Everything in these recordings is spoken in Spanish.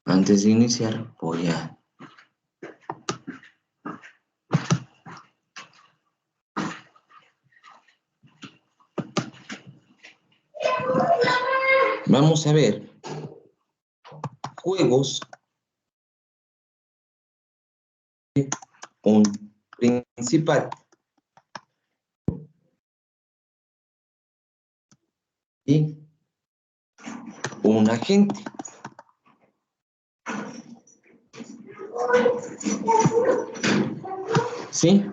Antes de iniciar, voy a... Vamos a ver juegos, un principal y un agente. ¿Sí?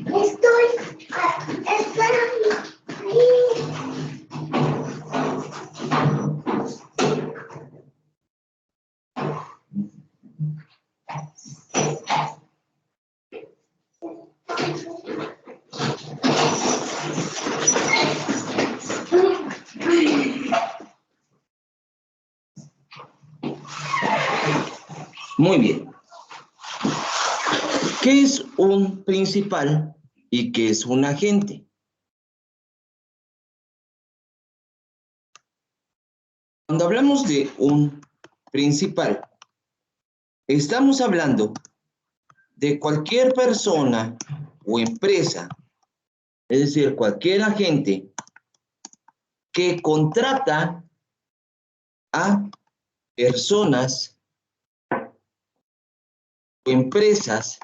Estoy esperando. Muy bien. ¿Qué es un principal y qué es un agente? Cuando hablamos de un principal, estamos hablando de cualquier persona o empresa, es decir, cualquier agente que contrata a personas o empresas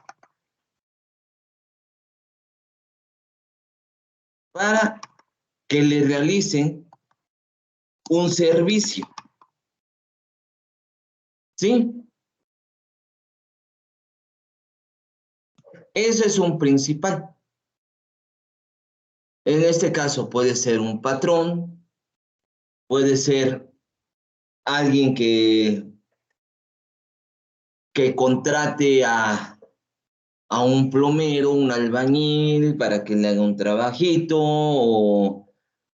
para que le realicen un servicio. ¿Sí? Ese es un principal. En este caso puede ser un patrón, puede ser alguien que contrate a un plomero, un albañil para que le haga un trabajito o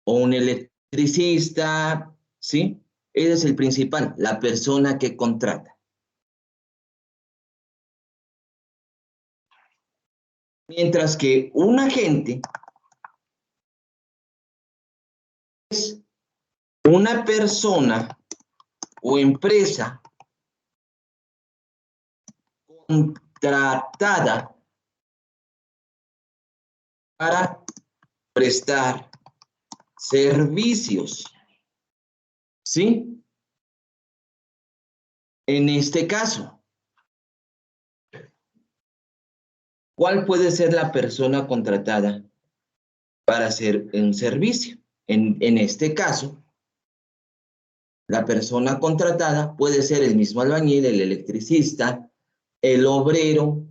un electricista, ¿sí? Ese es el principal, la persona que contrata. Mientras que un agente es una persona o empresa contratada para prestar servicios, ¿sí? En este caso, ¿cuál puede ser la persona contratada para hacer un servicio? En este caso, la persona contratada puede ser el mismo albañil, el electricista, el obrero,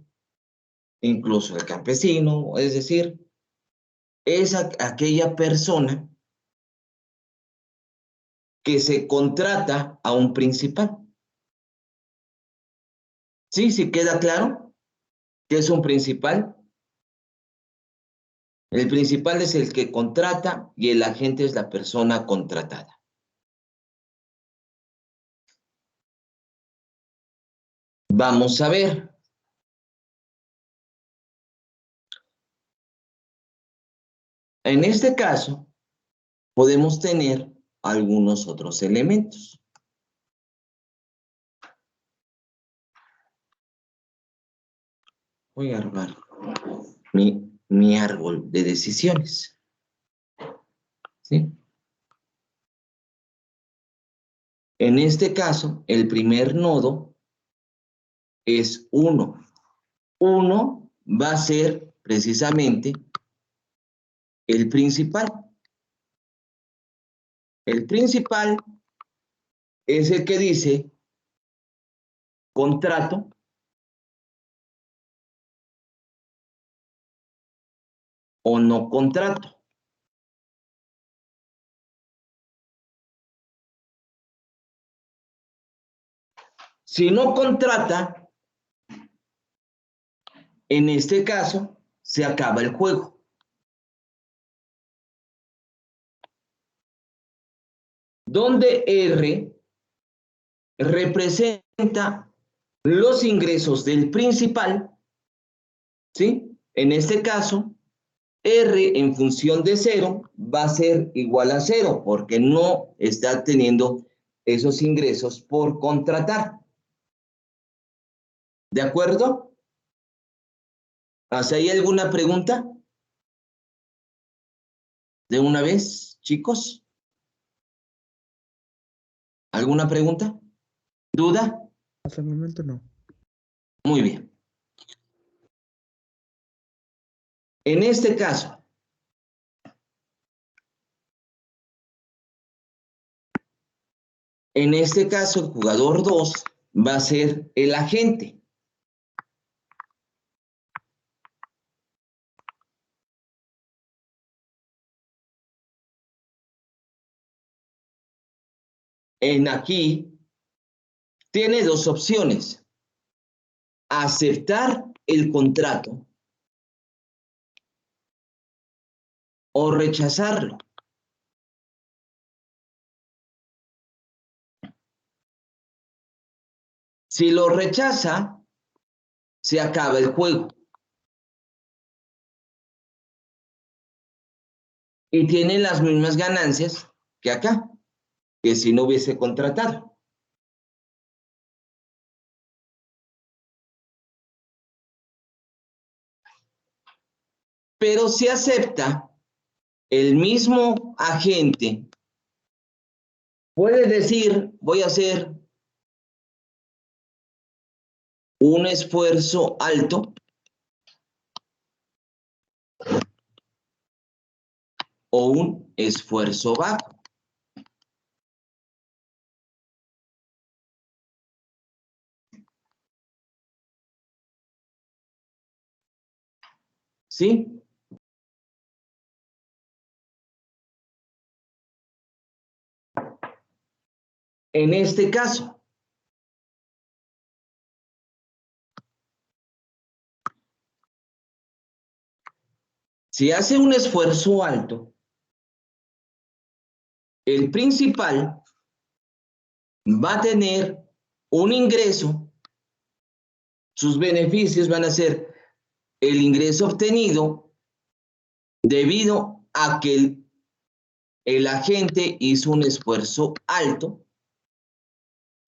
incluso el campesino, es decir, es aquella persona que se contrata a un principal. ¿Sí? ¿Sí queda claro qué es un principal? El principal es el que contrata y el agente es la persona contratada. Vamos a ver. En este caso, podemos tener algunos otros elementos. Voy a armar mi árbol de decisiones. ¿Sí? En este caso, el primer nodo es 1. 1 va a ser precisamente el principal. El principal es el que dice contrato o no contrato. Si no contrata, en este caso, se acaba el juego. Donde R representa los ingresos del principal, ¿sí? En este caso, R en función de 0 va a ser igual a 0 porque no está teniendo esos ingresos por contratar. ¿De acuerdo? ¿Hasta ahí alguna pregunta? ¿De una vez, chicos? ¿Alguna pregunta? ¿Duda? Hasta el momento no. Muy bien. En este caso, el jugador 2 va a ser el agente. En aquí tiene dos opciones: aceptar el contrato o rechazarlo. Si lo rechaza, se acaba el juego. Y tiene las mismas ganancias que acá, que si no hubiese contratado. Pero si acepta, el mismo agente puede decir: voy a hacer un esfuerzo alto o un esfuerzo bajo. ¿Sí? En este caso, si hace un esfuerzo alto, el principal va a tener un ingreso, sus beneficios van a ser el ingreso obtenido debido a que el agente hizo un esfuerzo alto,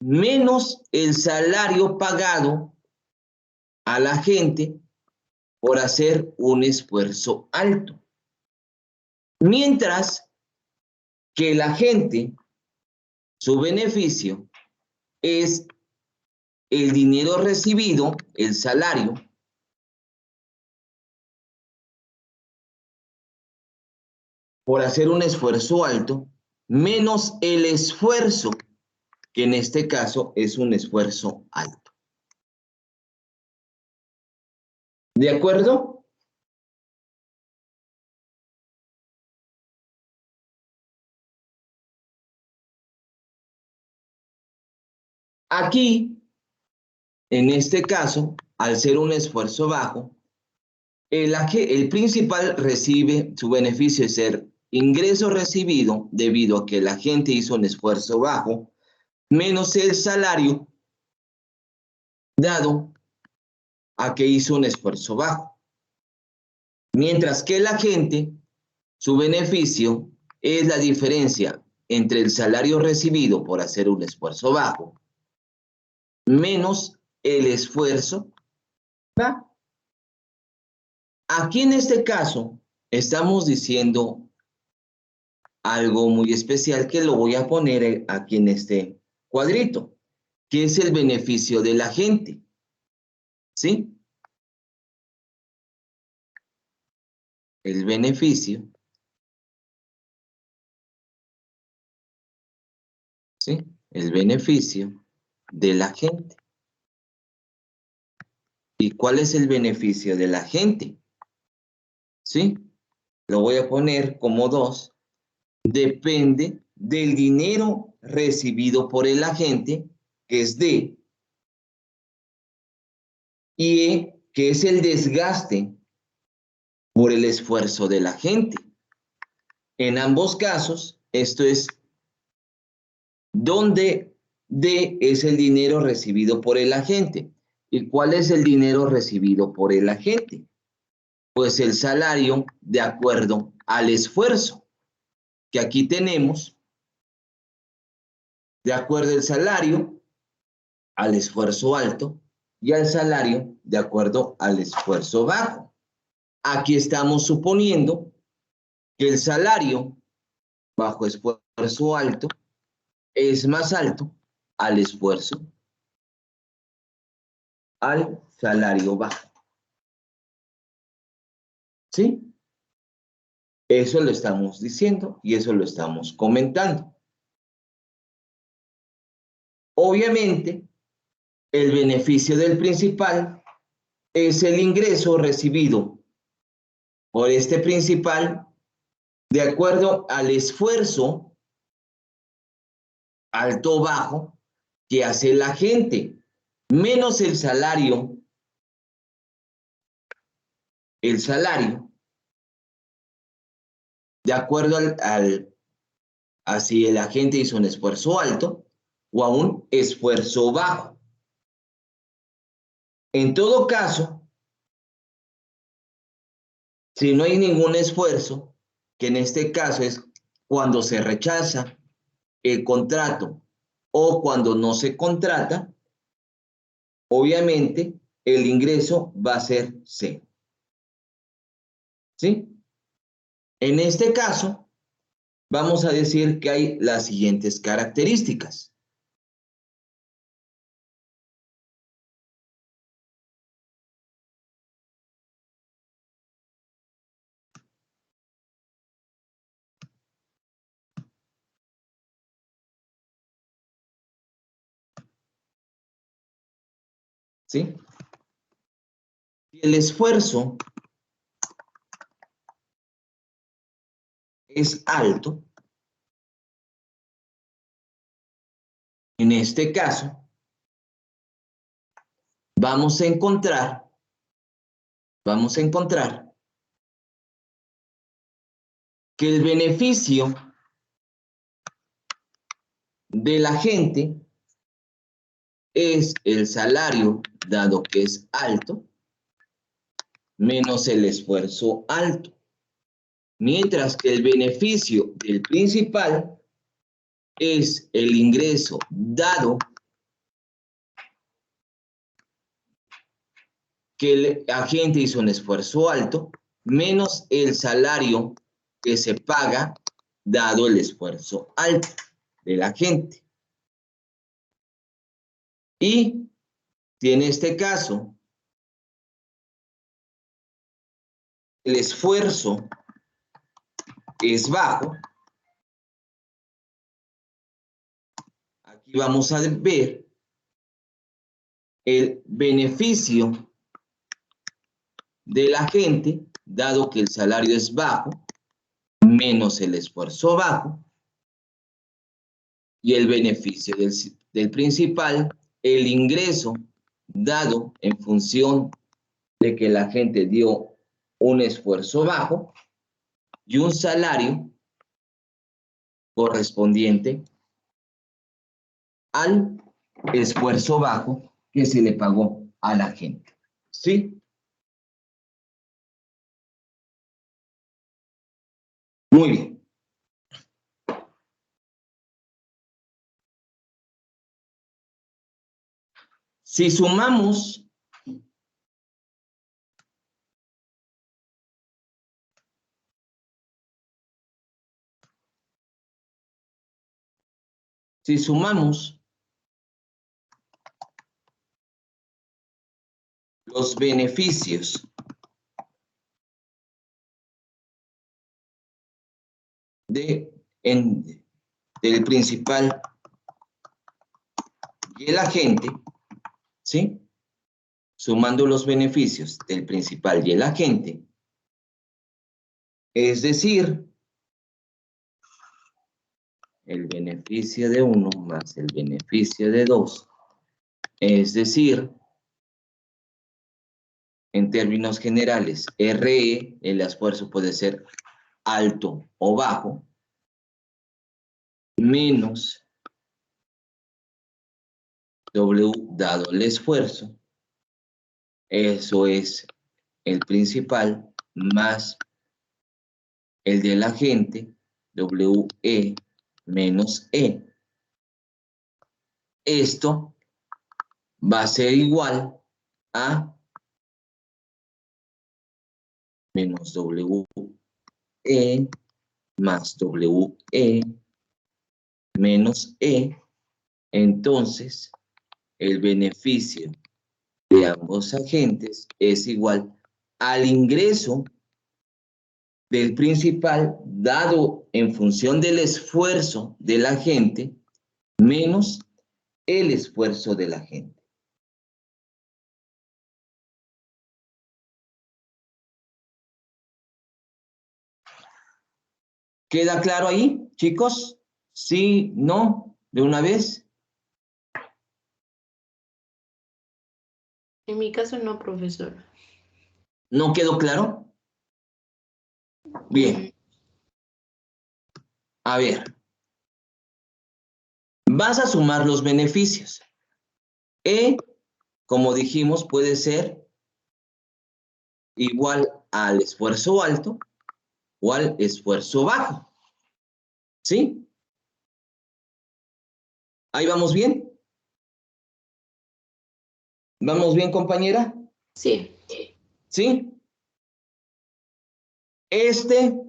menos el salario pagado a la gente por hacer un esfuerzo alto. Mientras que la gente, su beneficio es el dinero recibido, el salario, por hacer un esfuerzo alto, menos el esfuerzo, que en este caso es un esfuerzo alto. ¿De acuerdo? Aquí, en este caso, al ser un esfuerzo bajo, el principal recibe su beneficio de ser ingreso recibido debido a que la gente hizo un esfuerzo bajo, menos el salario dado a que hizo un esfuerzo bajo. Mientras que la gente, su beneficio es la diferencia entre el salario recibido por hacer un esfuerzo bajo menos el esfuerzo bajo. Aquí en este caso estamos diciendo algo muy especial que lo voy a poner aquí en este cuadrito, que es el beneficio de la gente. ¿Sí? El beneficio. ¿Sí? El beneficio de la gente. ¿Y cuál es el beneficio de la gente? ¿Sí? Lo voy a poner como 2. Depende del dinero recibido por el agente, que es D, y E, que es el desgaste por el esfuerzo de la gente. En ambos casos, esto es donde D es el dinero recibido por el agente. ¿Y cuál es el dinero recibido por el agente? Pues el salario de acuerdo al esfuerzo, que aquí tenemos, de acuerdo al salario, al esfuerzo alto, y al salario de acuerdo al esfuerzo bajo. Aquí estamos suponiendo que el salario bajo esfuerzo alto es más alto al esfuerzo, al salario bajo. ¿Sí? Eso lo estamos diciendo y eso lo estamos comentando. Obviamente, el beneficio del principal es el ingreso recibido por este principal de acuerdo al esfuerzo alto o bajo que hace la gente, menos el salario de acuerdo a si el agente hizo un esfuerzo alto o a un esfuerzo bajo. En todo caso, si no hay ningún esfuerzo, que en este caso es cuando se rechaza el contrato o cuando no se contrata, obviamente el ingreso va a ser cero. ¿Sí? En este caso, vamos a decir que hay las siguientes características. ¿Sí? Si el esfuerzo es alto, en este caso, vamos a encontrar que el beneficio de la gente es el salario, dado que es alto, menos el esfuerzo alto. Mientras que el beneficio del principal es el ingreso, dado que el agente hizo un esfuerzo alto, menos el salario que se paga, dado el esfuerzo alto del agente. Y si en este caso el esfuerzo es bajo, aquí vamos a ver el beneficio de la gente, dado que el salario es bajo, menos el esfuerzo bajo, y el beneficio del principal, el ingreso, dado en función de que la gente dio un esfuerzo bajo y un salario correspondiente al esfuerzo bajo que se le pagó a la gente. ¿Sí? Muy bien. Si sumamos los beneficios del principal y el agente, ¿sí? Sumando los beneficios del principal y el agente, es decir, el beneficio de uno más el beneficio de dos, es decir, en términos generales, RE, el esfuerzo puede ser alto o bajo, menos W dado el esfuerzo, eso es el principal, más el de la gente, WE menos E. Esto va a ser igual a menos WE más WE menos E. Entonces, el beneficio de ambos agentes es igual al ingreso del principal dado en función del esfuerzo del agente menos el esfuerzo de la gente. ¿Queda claro ahí, chicos? ¿Sí? ¿No? ¿De una vez? En mi caso no, profesor. ¿No quedó claro? Bien. A ver. Vas a sumar los beneficios. E, como dijimos, puede ser igual al esfuerzo alto o al esfuerzo bajo. ¿Sí? ¿Ahí vamos bien? ¿Vamos bien, compañera? Sí. ¿Sí? Este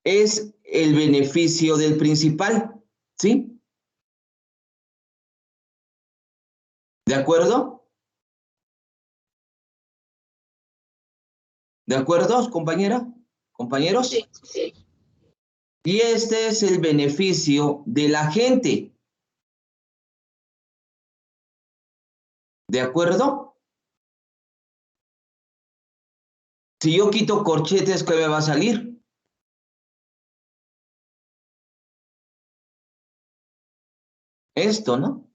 es el beneficio del principal. ¿Sí? ¿De acuerdo? ¿De acuerdo, compañera? ¿Compañeros? Sí, sí. Y este es el beneficio de la gente. ¿De acuerdo? Si yo quito corchetes, ¿qué me va a salir? Esto, ¿no?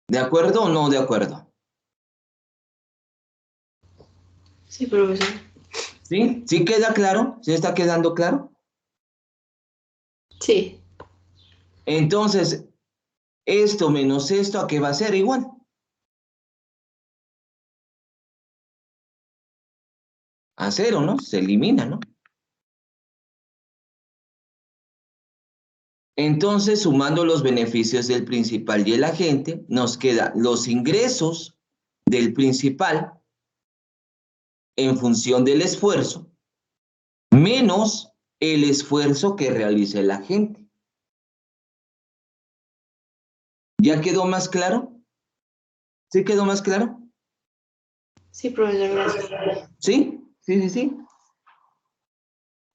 ¿De acuerdo o no de acuerdo? Sí, profesor. ¿Sí? ¿Sí queda claro? ¿Sí está quedando claro? Sí. Entonces, esto menos esto, ¿a qué va a ser igual? A cero, ¿no? Se elimina, ¿no? Entonces, sumando los beneficios del principal y el agente, nos quedan los ingresos del principal en función del esfuerzo, menos el esfuerzo que realiza el agente. ¿Ya quedó más claro? ¿Sí quedó más claro? Sí, profesor, gracias. ¿Sí? Sí, sí, sí.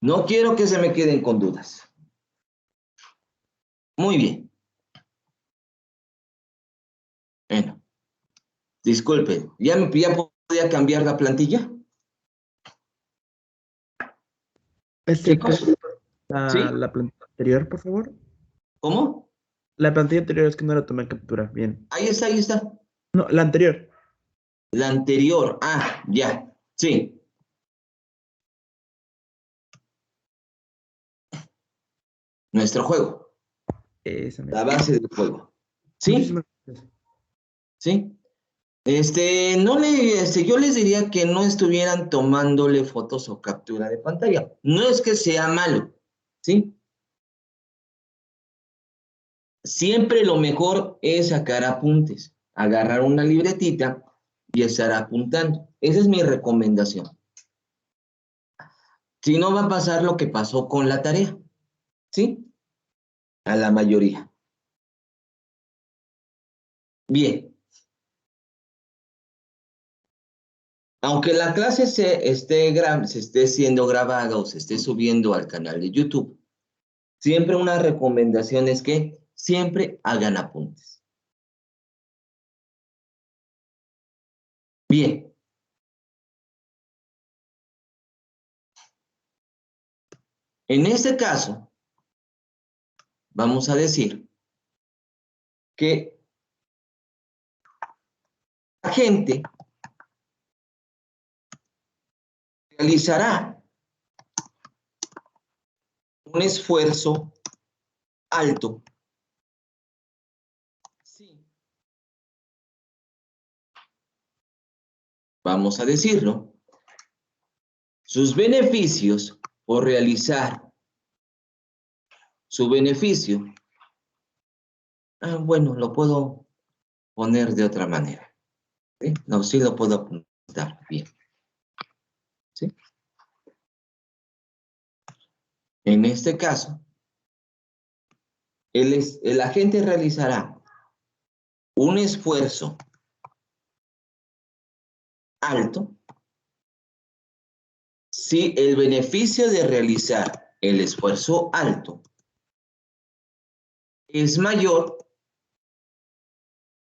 No quiero que se me queden con dudas. Muy bien. Bueno, disculpen, ¿ya podía cambiar la plantilla? Chicos, ¿sí? La plantilla anterior, por favor. ¿Cómo? La plantilla anterior es que no la tomé captura. Bien. Ahí está, ahí está. No, la anterior. La anterior. Ah, ya. Sí. Nuestro juego. Esa La misma. base del juego. ¿Sí? Muchísimas gracias. ¿Sí? No yo les diría que no estuvieran tomándole fotos o captura de pantalla. No es que sea malo, ¿sí? Siempre lo mejor es sacar apuntes, agarrar una libretita y estar apuntando. Esa es mi recomendación. Si no, va a pasar lo que pasó con la tarea, ¿sí? A la mayoría. Bien. Aunque la clase se esté siendo grabada o se esté subiendo al canal de YouTube, siempre una recomendación es que siempre hagan apuntes. Bien. En este caso, vamos a decir que la gente realizará un esfuerzo alto. Sí. Vamos a decirlo. Sus beneficios por realizar su beneficio. Bueno, lo puedo poner de otra manera. ¿Sí? No, sí lo puedo apuntar bien. ¿Sí? En este caso, el agente realizará un esfuerzo alto si el beneficio de realizar el esfuerzo alto es mayor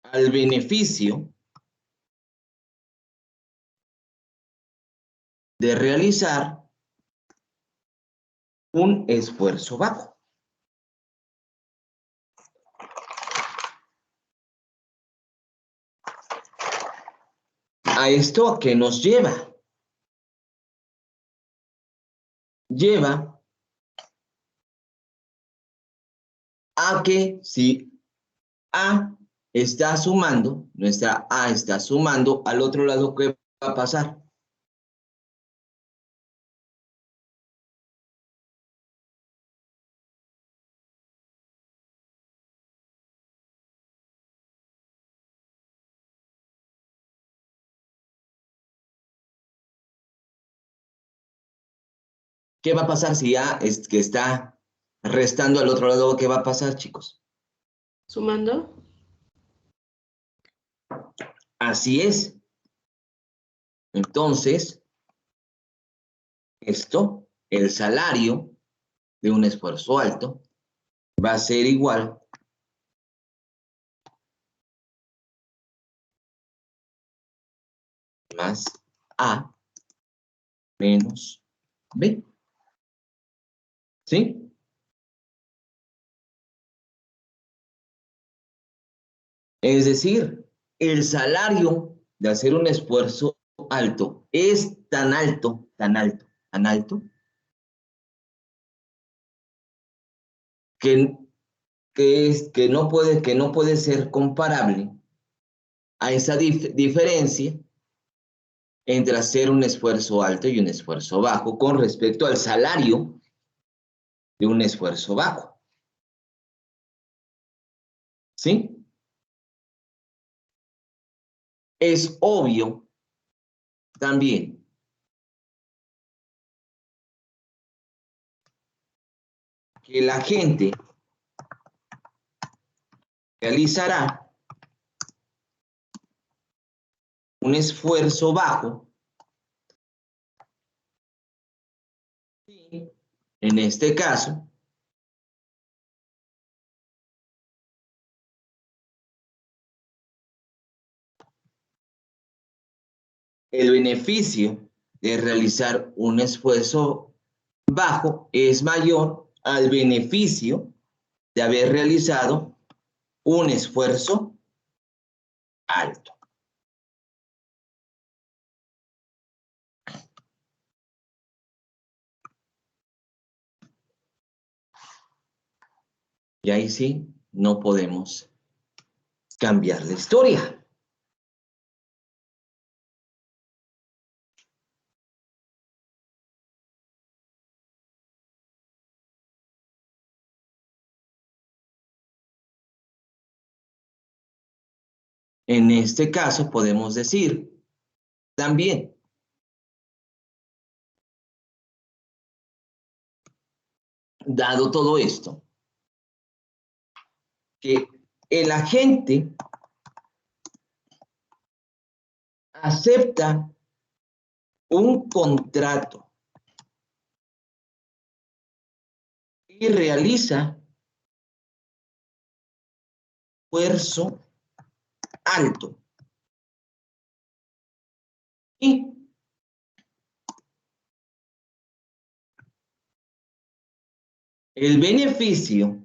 al beneficio de realizar un esfuerzo bajo. ¿A esto a qué nos lleva? Lleva a que si A está sumando, nuestra A está sumando, al otro lado, ¿qué va a pasar? ¿Qué va a pasar si A es que está restando al otro lado? ¿Qué va a pasar, chicos? ¿Sumando? Así es. Entonces, esto, el salario de un esfuerzo alto, va a ser igual más A menos B. ¿Sí? Es decir, el salario de hacer un esfuerzo alto es tan alto, tan alto, tan alto, que no puede ser comparable a esa diferencia entre hacer un esfuerzo alto y un esfuerzo bajo con respecto al salario de un esfuerzo bajo. ¿Sí? Es obvio también que la gente realizará un esfuerzo bajo. En este caso, el beneficio de realizar un esfuerzo bajo es mayor al beneficio de haber realizado un esfuerzo alto. Y ahí sí, no podemos cambiar la historia. En este caso podemos decir también dado todo esto, que el agente acepta un contrato y realiza esfuerzo alto. Y el beneficio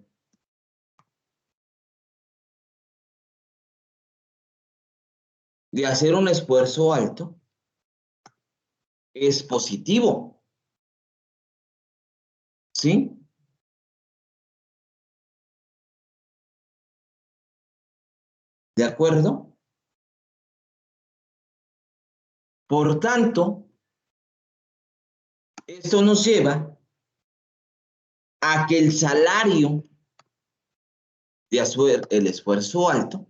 de hacer un esfuerzo alto es positivo. ¿Sí? ¿De acuerdo? Por tanto, esto nos lleva a que el salario el esfuerzo alto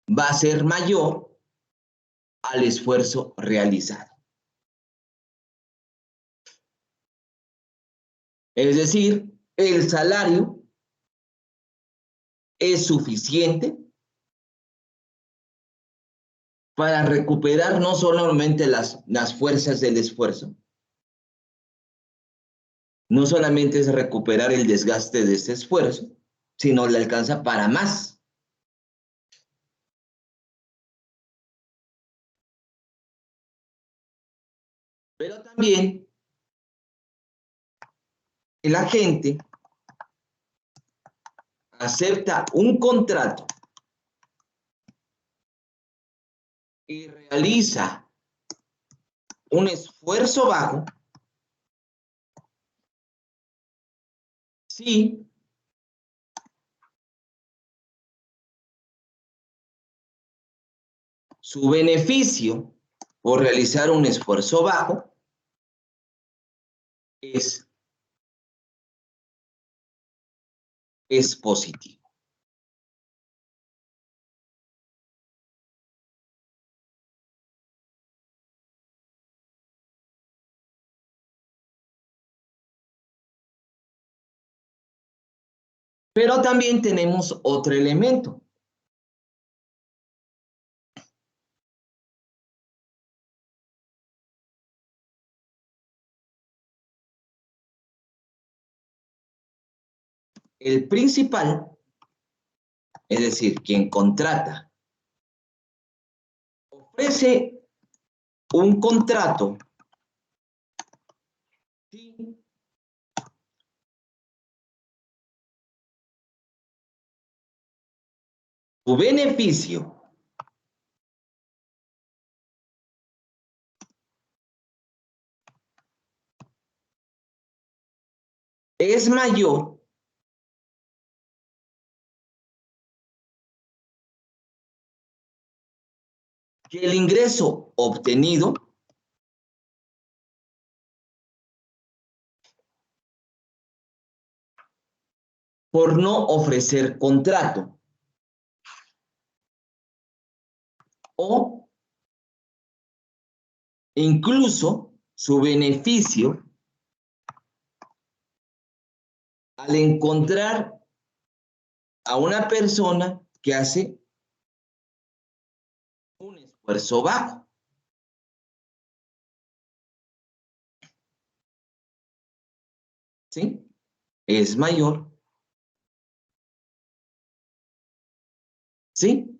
va a ser mayor al esfuerzo realizado. Es decir, el salario es suficiente para recuperar no solamente las fuerzas del esfuerzo, no solamente es recuperar el desgaste de este esfuerzo, sino le alcanza para más. Pero también el agente acepta un contrato y realiza un esfuerzo bajo si su beneficio por realizar un esfuerzo bajo es positivo. Pero también tenemos otro elemento. El principal, es decir, quien contrata, ofrece un contrato si su beneficio es mayor que el ingreso obtenido por no ofrecer contrato o incluso su beneficio al encontrar a una persona que hace un esfuerzo bajo. ¿Sí? Es mayor. ¿Sí?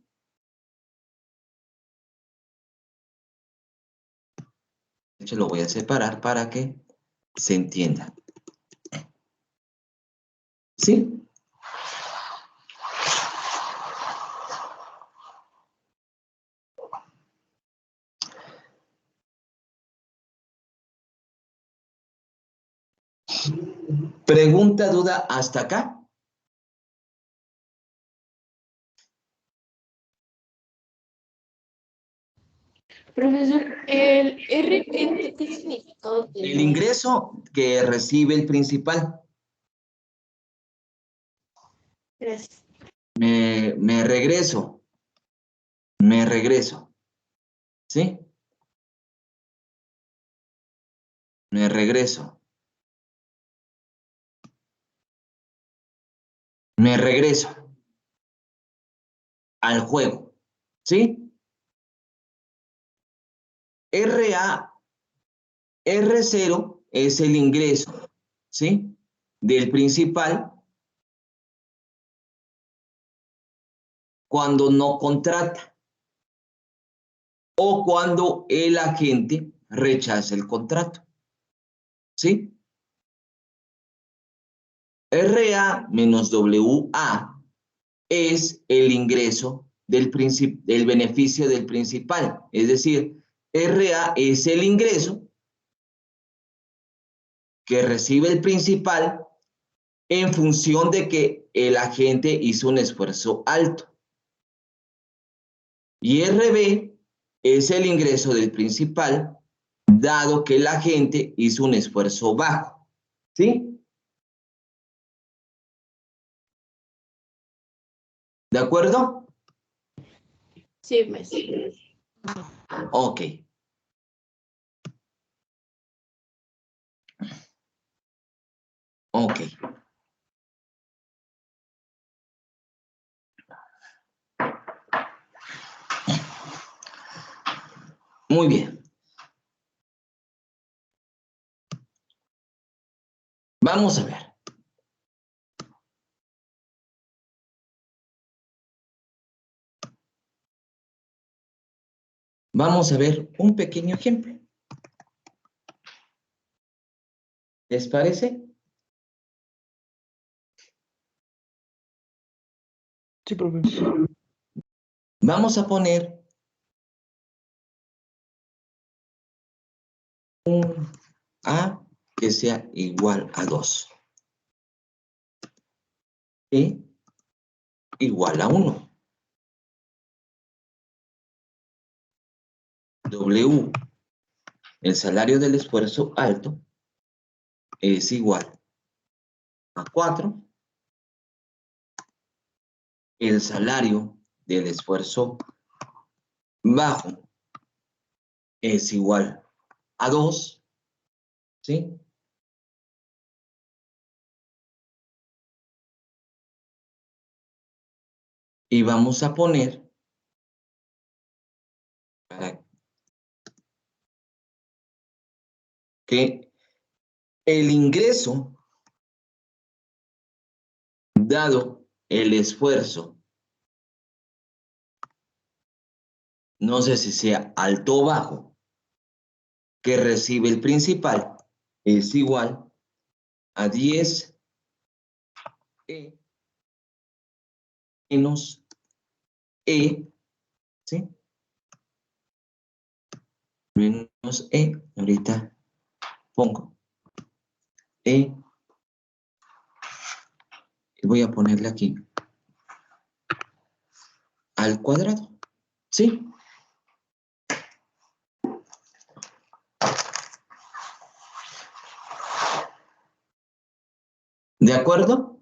De hecho, lo voy a separar para que se entienda. ¿Sí? Pregunta, duda, hasta acá. Profesor, el RP, ¿qué significado El tiene? ingreso que recibe el principal. Gracias. Me regreso. Me regreso. ¿Sí? Me regreso. Me regreso al juego. ¿Sí? R0 es el ingreso, ¿sí? Del principal cuando no contrata o cuando el agente rechaza el contrato, ¿sí? RA menos WA es el ingreso del beneficio del principal, es decir, RA es el ingreso que recibe el principal en función de que el agente hizo un esfuerzo alto. Y RB es el ingreso del principal, dado que el agente hizo un esfuerzo bajo. ¿Sí? ¿De acuerdo? Sí, maestro. Ok. Ok. Muy bien. Vamos a ver. Vamos a ver un pequeño ejemplo. ¿Les parece? Sí, profe. Vamos a poner un A que sea igual a 2. E igual a 1. W, el salario del esfuerzo alto, es igual a 4. El salario del esfuerzo bajo es igual a 2. ¿Sí? Y vamos a poner para que el ingreso dado el esfuerzo, no sé si sea alto o bajo, que recibe el principal, es igual a 10 E menos E, ¿sí? Menos E, ahorita pongo E, y voy a ponerle aquí, al cuadrado, ¿sí? ¿De acuerdo?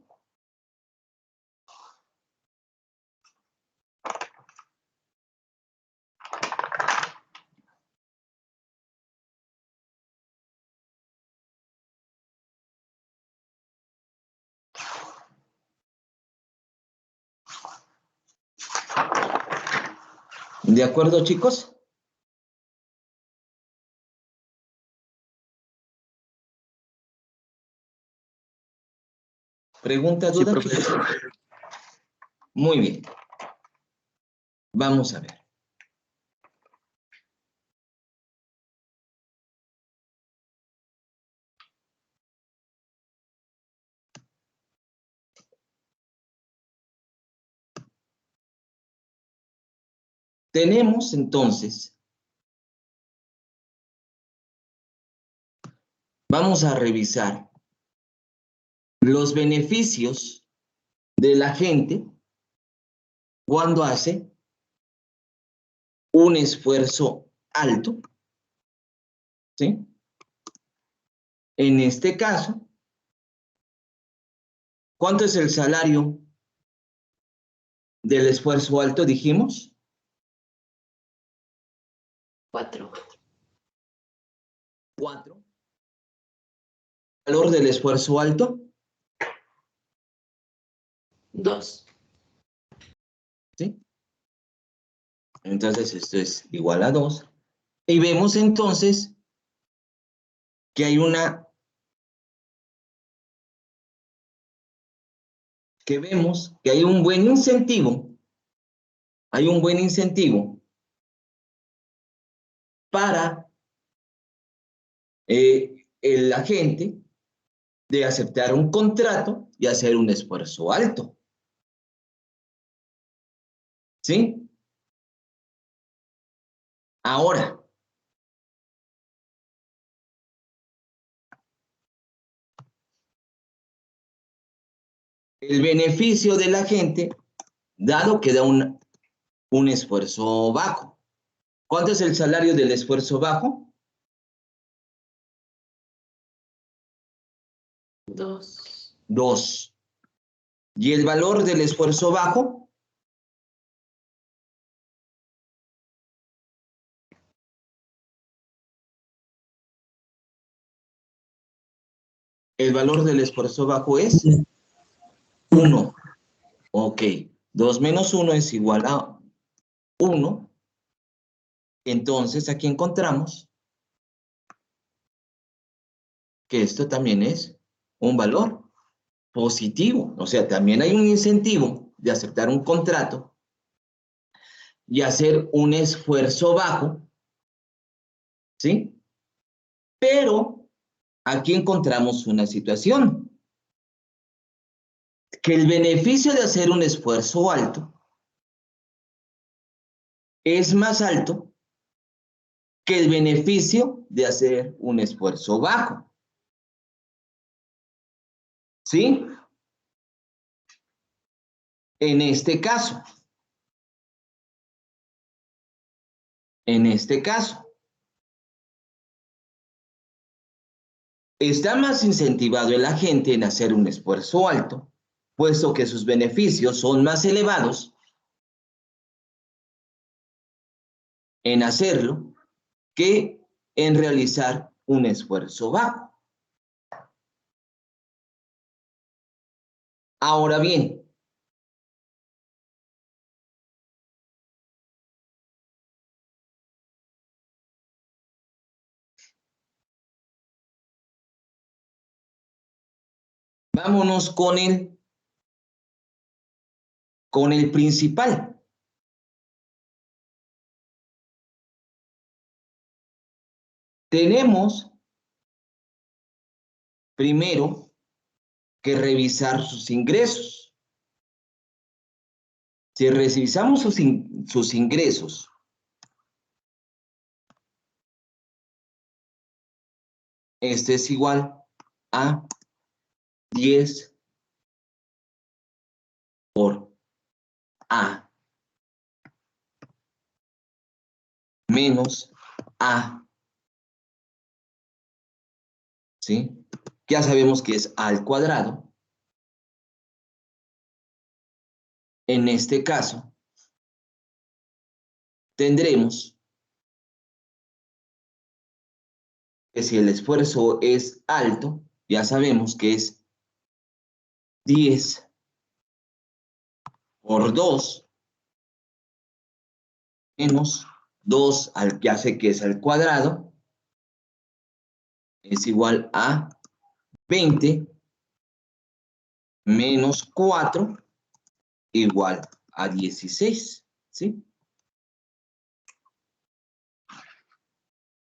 ¿De acuerdo, chicos? ¿Pregunta, Sí, duda? profe. Muy bien. Vamos a ver. Tenemos entonces, vamos a revisar los beneficios de la gente cuando hace un esfuerzo alto, ¿sí? En este caso, ¿cuánto es el salario del esfuerzo alto, dijimos? 4. 4. ¿Valor del esfuerzo alto? 2. ¿Sí? Entonces esto es igual a 2. Y vemos entonces que hay un buen incentivo, para el agente de aceptar un contrato y hacer un esfuerzo alto. ¿Sí? Ahora, el beneficio de la gente, dado que da un esfuerzo bajo. ¿Cuánto es el salario del esfuerzo bajo? 2. 2. ¿Y el valor del esfuerzo bajo? El valor del esfuerzo bajo es 1. Ok. 2 menos 1 es igual a 1. Entonces aquí encontramos que esto también es un valor positivo. O sea, también hay un incentivo de aceptar un contrato y hacer un esfuerzo bajo, ¿sí? Pero aquí encontramos una situación, que el beneficio de hacer un esfuerzo alto es más alto que el beneficio de hacer un esfuerzo bajo. ¿Sí? En este caso, está más incentivado el agente en hacer un esfuerzo alto, puesto que sus beneficios son más elevados en hacerlo que en realizar un esfuerzo bajo. Ahora bien, vámonos con el principal. Tenemos primero que revisar sus ingresos. Si revisamos sus ingresos, este es igual a 10 por A menos A, ¿sí? Ya sabemos que es A al cuadrado. En este caso, tendremos que si el esfuerzo es alto, ya sabemos que es 10 por 2 menos 2 al que hace que es al cuadrado, es igual a 20 menos 4 igual a 16, ¿sí?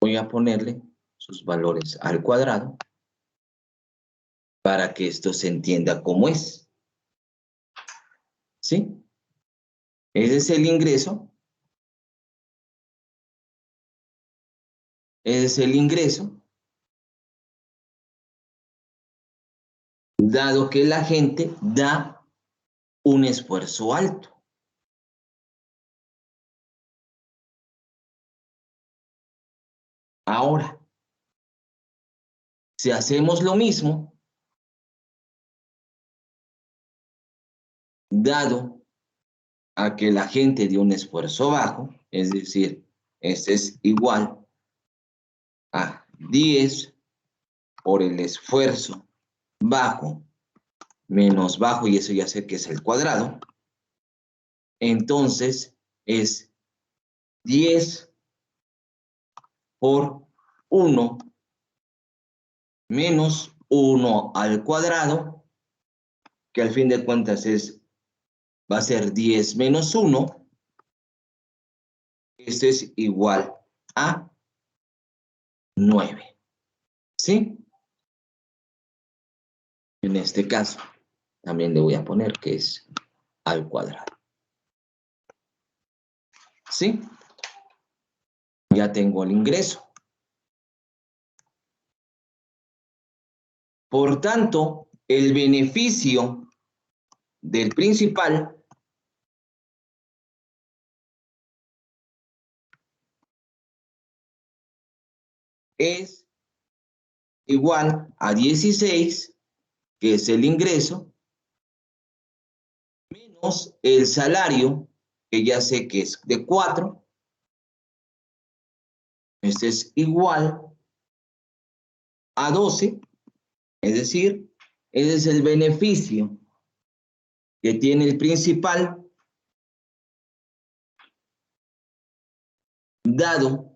Voy a ponerle sus valores al cuadrado para que esto se entienda cómo es, ¿sí? Ese es el ingreso. Ese es el ingreso, dado que la gente da un esfuerzo alto. Ahora, si hacemos lo mismo, dado a que la gente dio un esfuerzo bajo, es decir, este es igual a 10 por el esfuerzo bajo menos bajo, y eso ya sé que es el cuadrado, entonces es 10 por 1 menos 1 al cuadrado, que al fin de cuentas va a ser 10 menos 1. Esto es igual a 9. ¿Sí? En este caso, también le voy a poner que es al cuadrado. ¿Sí? Ya tengo el ingreso. Por tanto, el beneficio del principal es igual a 16, que es el ingreso, menos el salario, que ya sé que es de 4. Este es igual a 12, es decir, ese es el beneficio que tiene el principal, dado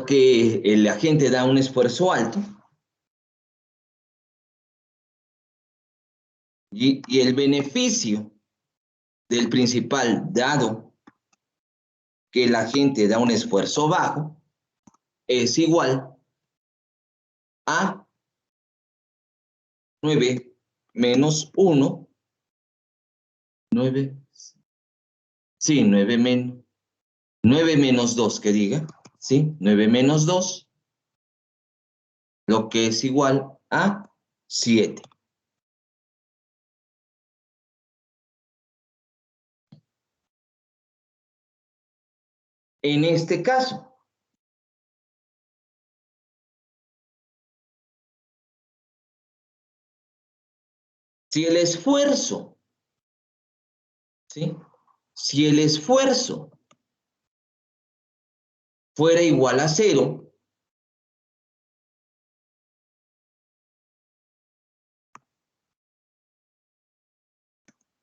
que el agente da un esfuerzo alto y el beneficio del principal, dado que el agente da un esfuerzo bajo, es igual a 9 menos 1, 9, sí, 9 menos 2, que diga, ¿sí? 9 menos 2, lo que es igual a 7. En este caso, si el esfuerzo, ¿sí? Si el esfuerzo fuera igual a 0,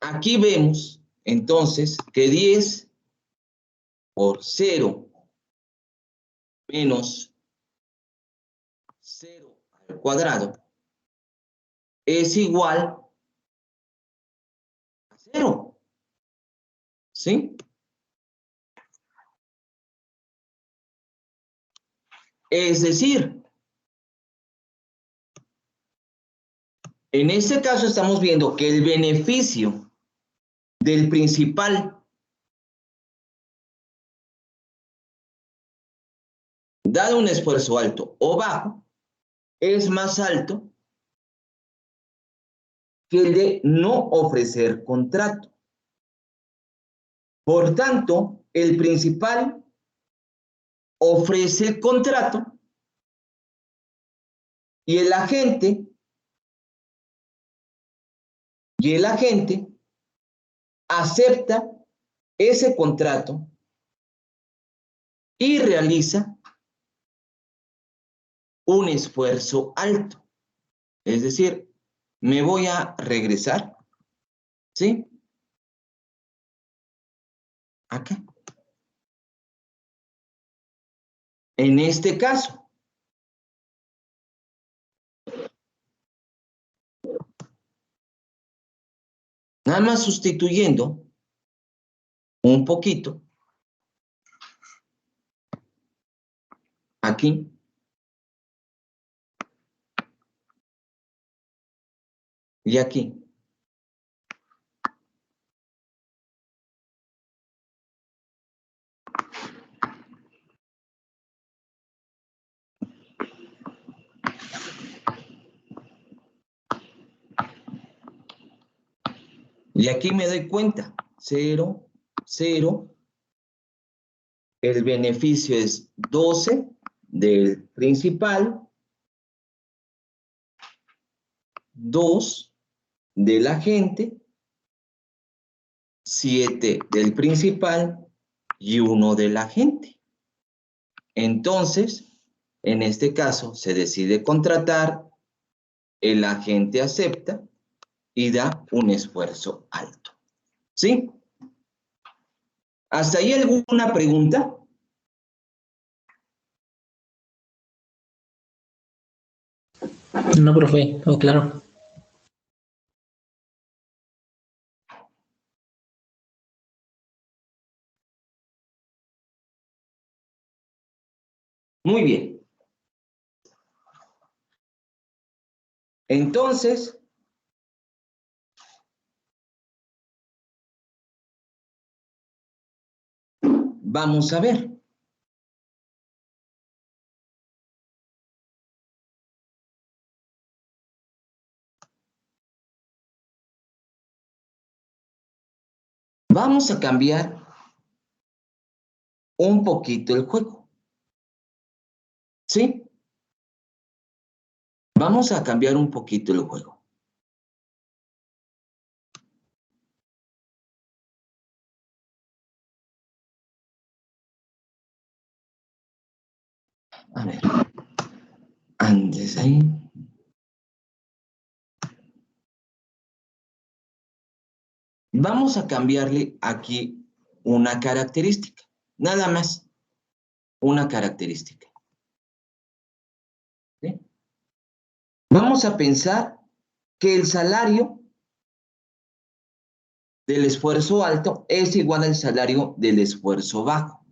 aquí vemos entonces que 10 por 0 menos 0 al cuadrado es igual a 0, ¿sí? Es decir, en este caso estamos viendo que el beneficio del principal, dado un esfuerzo alto o bajo, es más alto que el de no ofrecer contrato. Por tanto, el principal ofrece el contrato y el agente acepta ese contrato y realiza un esfuerzo alto. Es decir, me voy a regresar, ¿sí? Acá. En este caso, nada más sustituyendo un poquito aquí, y aquí. Y aquí me doy cuenta, 0, 0, el beneficio es 12 del principal, 2 del agente, 7 del principal y 1 del agente. Entonces, en este caso, se decide contratar, el agente acepta y da un esfuerzo alto. ¿Sí? ¿Hasta ahí alguna pregunta? No, profe, oh, claro. Muy bien. Entonces, vamos a ver. Vamos a cambiar un poquito el juego. ¿Sí? Vamos a cambiar un poquito el juego. A ver. Antes ahí. Vamos a cambiarle aquí una característica. Nada más. Una característica. ¿Sí? Vamos a pensar que el salario del esfuerzo alto es igual al salario del esfuerzo bajo.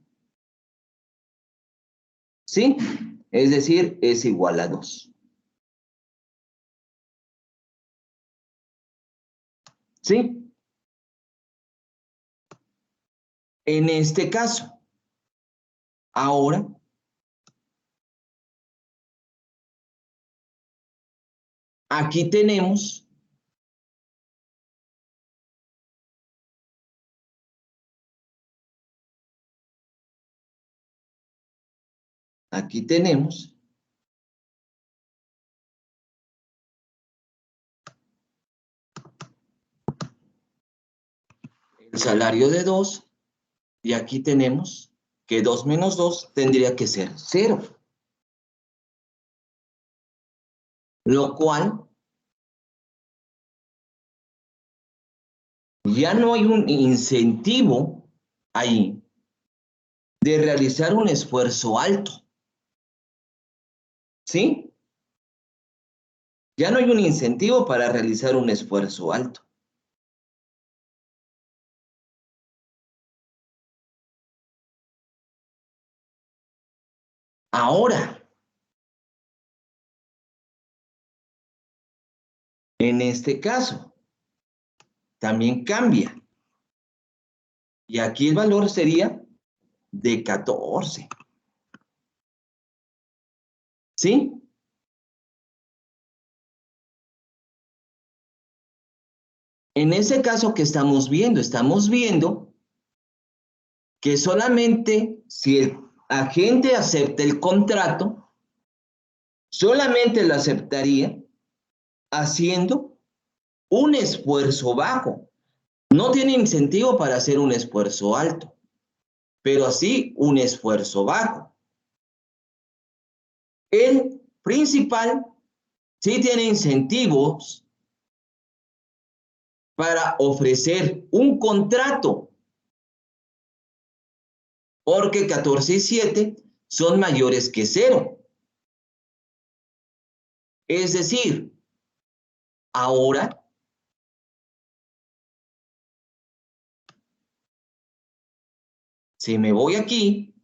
¿Sí? Es decir, es igual a 2. ¿Sí? En este caso, ahora, aquí tenemos el salario de 2 y aquí tenemos que 2 menos 2 tendría que ser 0. Lo cual ya no hay un incentivo ahí de realizar un esfuerzo alto. ¿Sí? Ya no hay un incentivo para realizar un esfuerzo alto. Ahora, en este caso, también cambia. Y aquí el valor sería de 14. ¿Sí? En ese caso que estamos viendo que solamente si el agente acepta el contrato, solamente lo aceptaría haciendo un esfuerzo bajo. No tiene incentivo para hacer un esfuerzo alto, pero sí un esfuerzo bajo. El principal sí tiene incentivos para ofrecer un contrato, porque 14 y 7 son mayores que 0. Es decir, ahora si me voy aquí,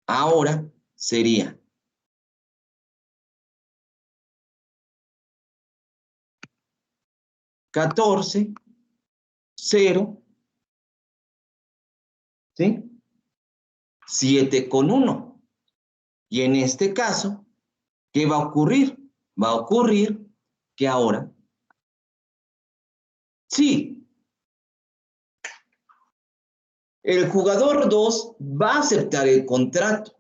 ahora sería 14, 0, ¿sí? 7 con 1. Y en este caso, ¿qué va a ocurrir? Va a ocurrir que ahora, sí, el jugador 2 va a aceptar el contrato,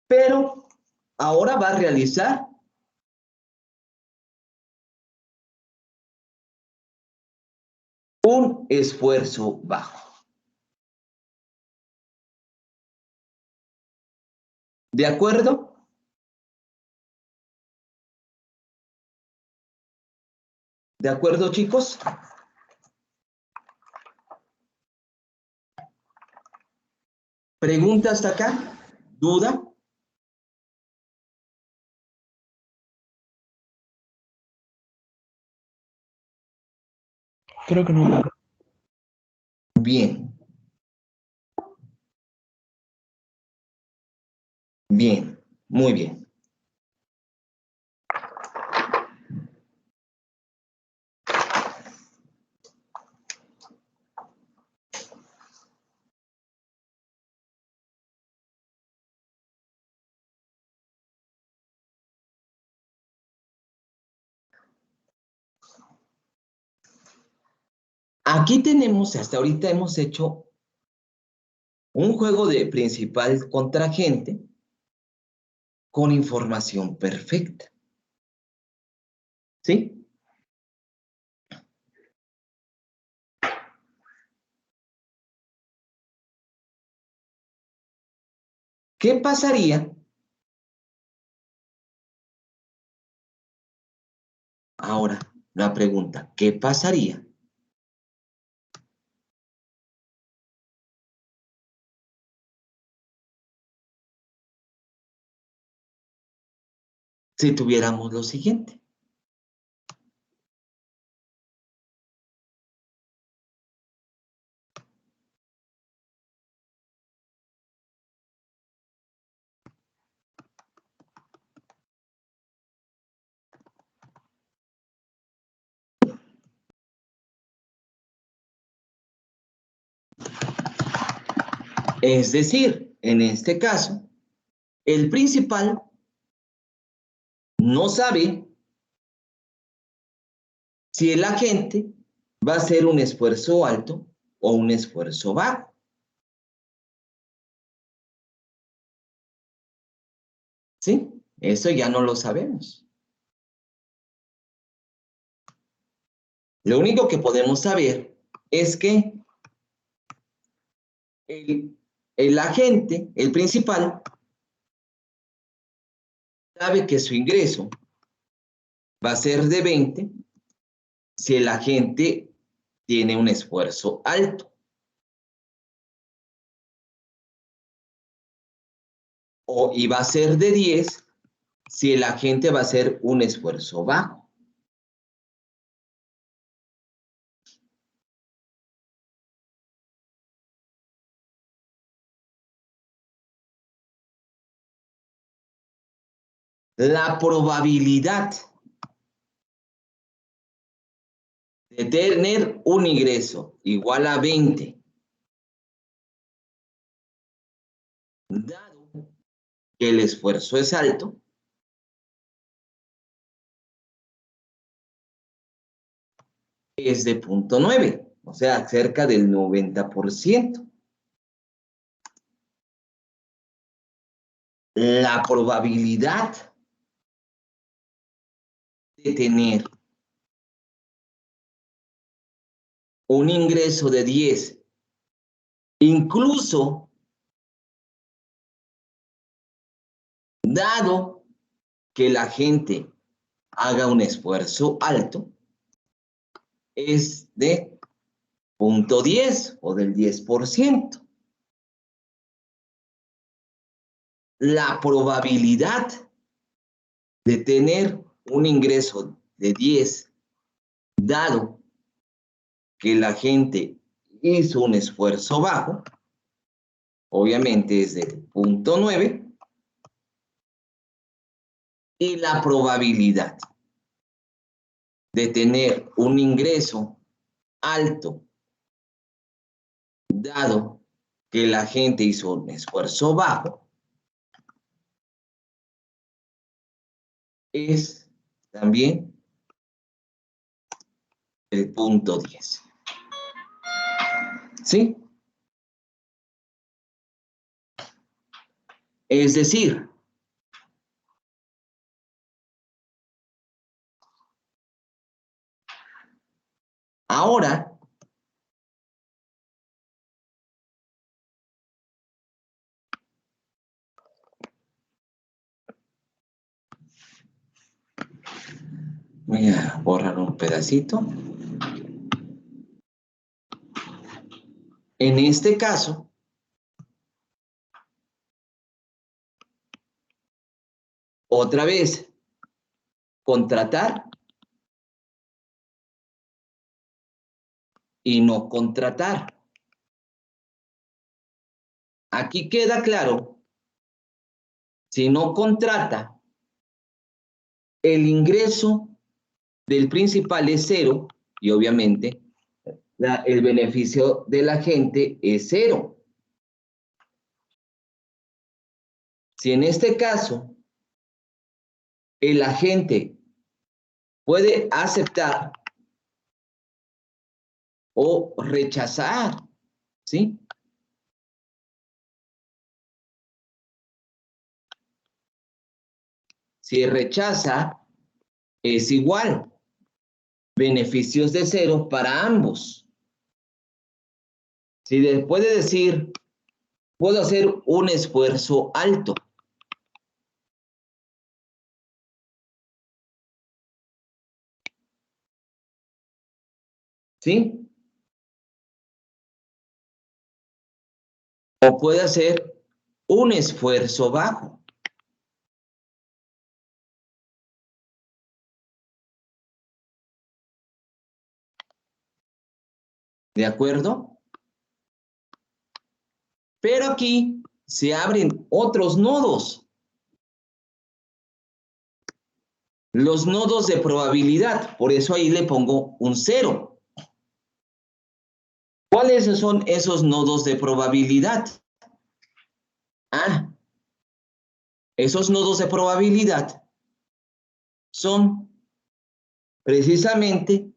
pero ahora va a realizar un esfuerzo bajo. ¿De acuerdo? ¿De acuerdo, chicos? ¿Pregunta hasta acá? ¿Duda? Creo que no. Bien. Bien. Muy bien. Aquí tenemos, hasta ahorita hemos hecho un juego de principal contra agente con información perfecta. ¿Sí? ¿Qué pasaría? Ahora, la pregunta, ¿qué pasaría si tuviéramos lo siguiente? Es decir, en este caso, el principal no sabe si el agente va a hacer un esfuerzo alto o un esfuerzo bajo. ¿Sí? Eso ya no lo sabemos. Lo único que podemos saber es que el agente, el principal, sabe que su ingreso va a ser de 20 si el agente tiene un esfuerzo alto. Y va a ser de 10 si el agente va a hacer un esfuerzo bajo. La probabilidad de tener un ingreso igual a 20, dado que el esfuerzo es alto, es de 0.9, o sea, cerca del 90%. La probabilidad de tener un ingreso de 10, incluso dado que la gente haga un esfuerzo alto, es de 0.10 o del 10%. La probabilidad de tener un ingreso de 10, dado que la gente hizo un esfuerzo bajo, obviamente es de 0.9, y la probabilidad de tener un ingreso alto, dado que la gente hizo un esfuerzo bajo, es también el 0.10. ¿Sí? Es decir, ahora voy a borrar un pedacito. En este caso, otra vez, contratar y no contratar. Aquí queda claro, si no contrata, el ingreso del principal es 0 y obviamente el beneficio de la gente es 0. Si en este caso el agente puede aceptar o rechazar, ¿sí? Si rechaza, es igual. Beneficios de cero para ambos. Si puede decir, puedo hacer un esfuerzo alto. ¿Sí? O puede hacer un esfuerzo bajo. ¿De acuerdo? Pero aquí se abren otros nodos. Los nodos de probabilidad. Por eso ahí le pongo un 0. ¿Cuáles son esos nodos de probabilidad? Ah, esos nodos de probabilidad son precisamente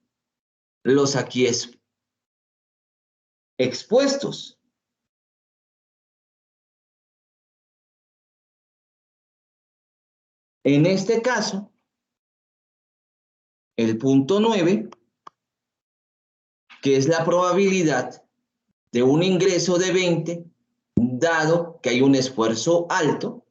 los aquí expuestos. En este caso, el punto 9, que es la probabilidad de un ingreso de 20, dado que hay un esfuerzo alto.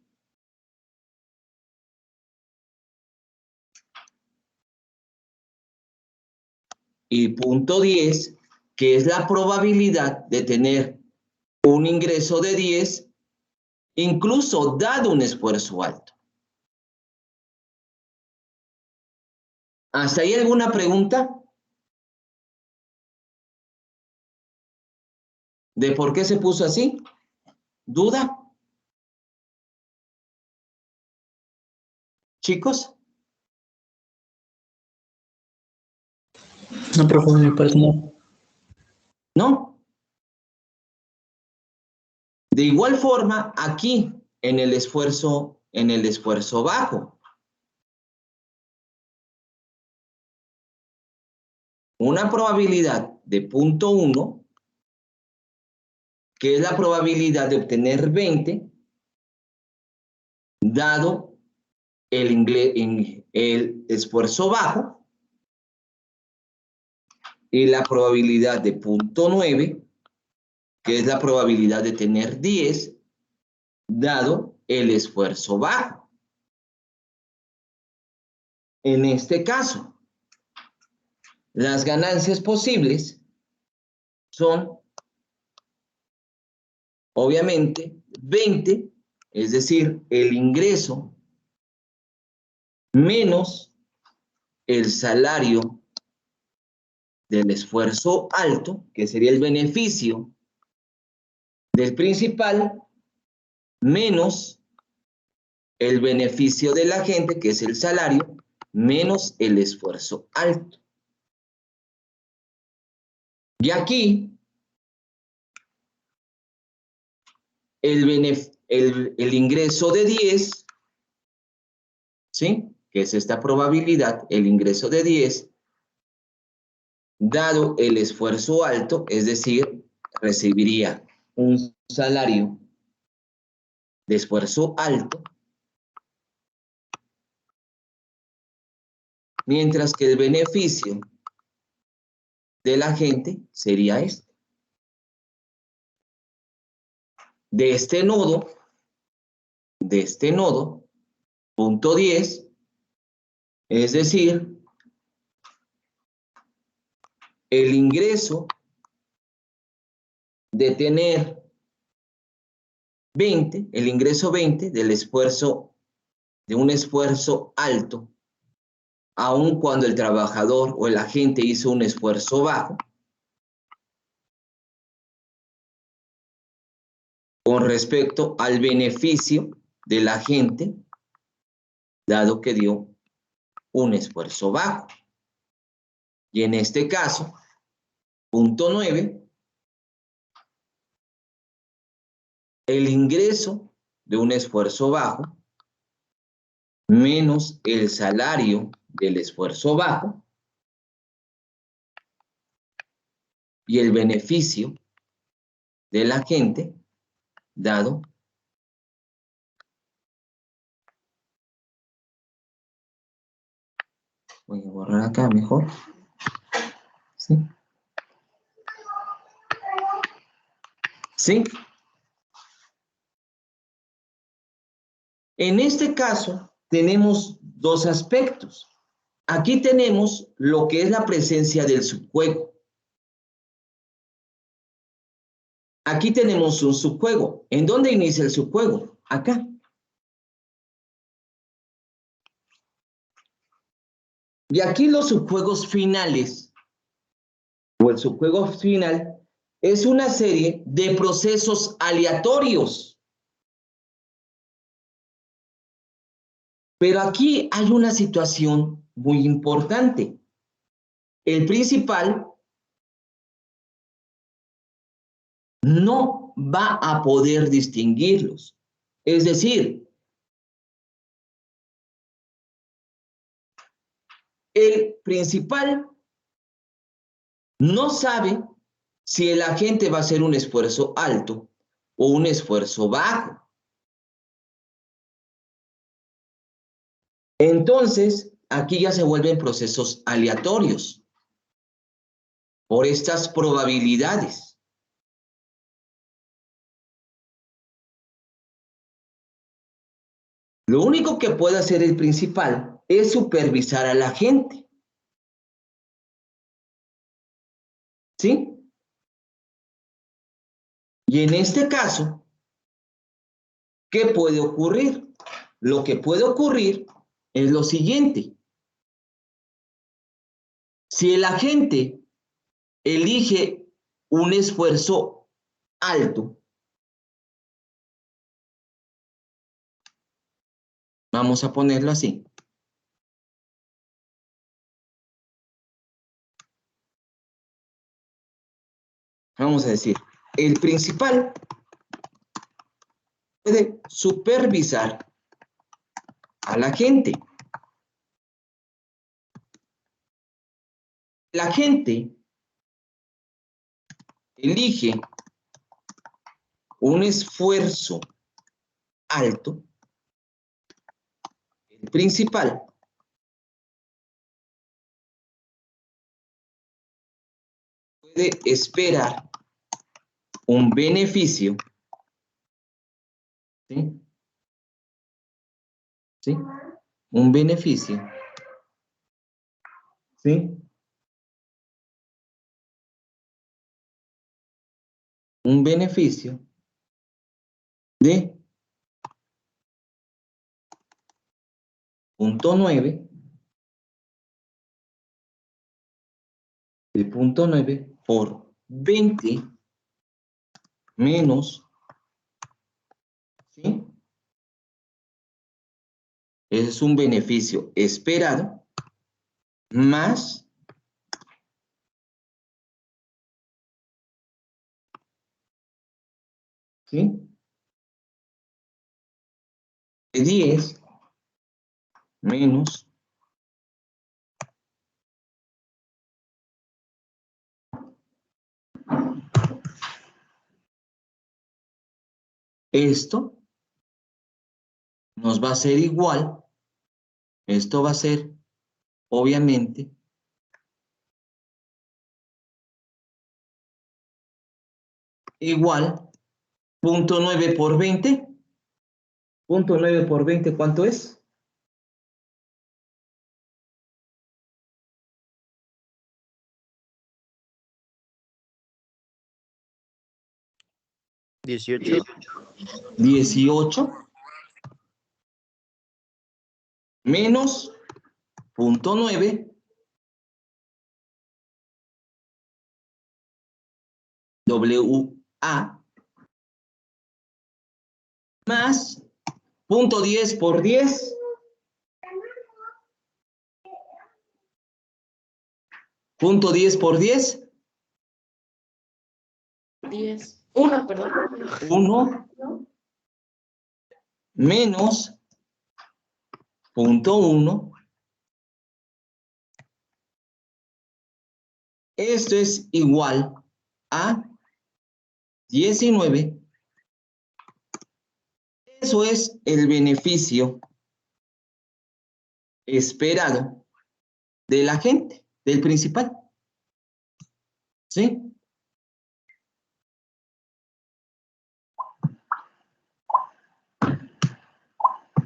Y punto 10, que es la probabilidad de tener un ingreso de 10, incluso dado un esfuerzo alto. ¿Hasta ahí alguna pregunta? ¿De por qué se puso así? ¿Duda? ¿Chicos? No, profe, me parece no. ¿No? De igual forma, aquí, en el esfuerzo bajo. Una probabilidad de 0.1, que es la probabilidad de obtener 20, dado el esfuerzo bajo, y la probabilidad de 0.9, que es la probabilidad de tener 10, dado el esfuerzo bajo. En este caso, las ganancias posibles son, obviamente, 20, es decir, el ingreso menos el salario del esfuerzo alto, que sería el beneficio del principal, menos el beneficio de la gente, que es el salario, menos el esfuerzo alto. Y aquí, el ingreso de 10, ¿sí? Que es esta probabilidad, el ingreso de 10, dado el esfuerzo alto, es decir, recibiría un salario de esfuerzo alto, mientras que el beneficio de la gente sería este. De este nodo, punto 10, es decir, el ingreso de tener 20, el ingreso 20 del esfuerzo, de un esfuerzo alto, aun cuando el trabajador o el agente hizo un esfuerzo bajo, con respecto al beneficio del agente, dado que dio un esfuerzo bajo. Y en este caso, punto 9, el ingreso de un esfuerzo bajo menos el salario del esfuerzo bajo, y el beneficio de la gente dado voy a borrar acá mejor. ¿Sí? ¿Sí? En este caso, tenemos dos aspectos. Aquí tenemos lo que es la presencia del subjuego. Aquí tenemos un subjuego. ¿En dónde inicia el subjuego? Acá. Y aquí los subjuegos finales, o el subjuego final, es una serie de procesos aleatorios. Pero aquí hay una situación muy importante. El principal no va a poder distinguirlos. Es decir, el principal no sabe si el agente va a hacer un esfuerzo alto o un esfuerzo bajo. Entonces, aquí ya se vuelven procesos aleatorios por estas probabilidades. Lo único que puede hacer el principal es supervisar a la gente. ¿Sí? Y en este caso, ¿qué puede ocurrir? Lo que puede ocurrir es lo siguiente. Si el agente elige un esfuerzo alto, vamos a ponerlo así. Vamos a decir, el principal puede supervisar a la gente. La gente elige un esfuerzo alto, el principal puede esperar un beneficio, ¿sí? ¿Sí? Un beneficio, ¿sí? Un beneficio de 0.9, de 0.9 por 20 menos, ¿sí? Ese es un beneficio esperado más ¿sí? De 10 menos esto nos va a ser igual, esto va a ser obviamente igual 0.9 por 20. 0.9 por 20, ¿cuánto es? 18. 18 menos 0.9 WA más 0.10 por 10. 0.10 por 10. 10. 1, perdón. 1 menos 0.1. Esto es igual a 19. Eso es el beneficio esperado de la gente, del principal. ¿Sí?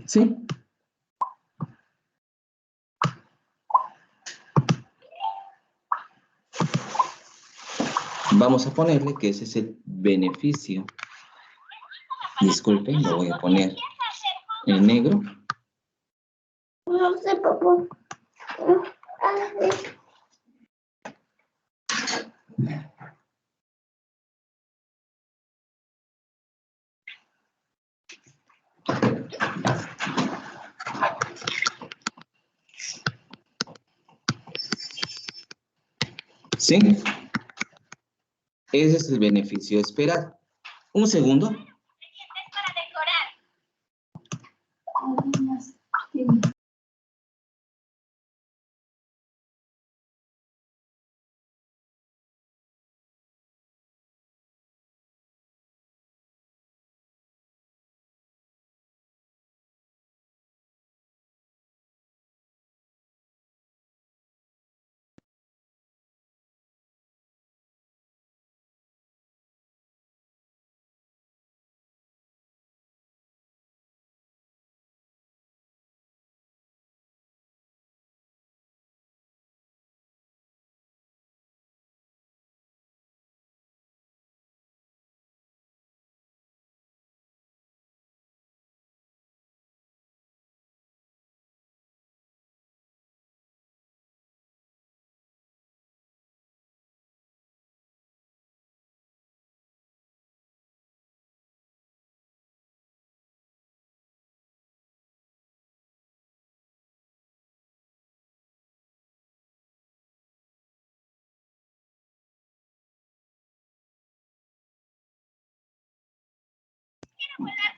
¿Sí? Vamos a ponerle que ese es el beneficio. Disculpen, lo voy a poner en negro. No sé, papá. ¿Sí? Ese es el beneficio esperado. Un segundo.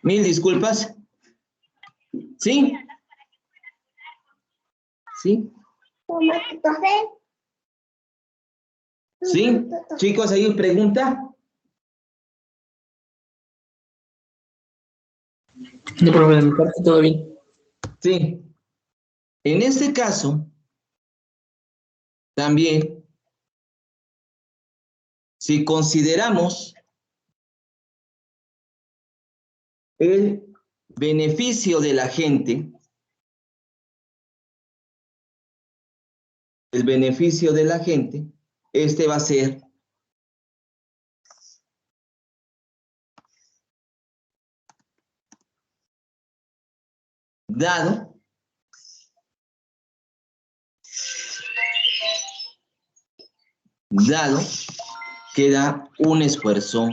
Mil disculpas. ¿Sí? ¿Sí? ¿Sí? Chicos, ¿hay pregunta? No, profe, de mi parte todo bien. Sí. En este caso, también, si consideramos el beneficio de la gente, este va a ser dado que da un esfuerzo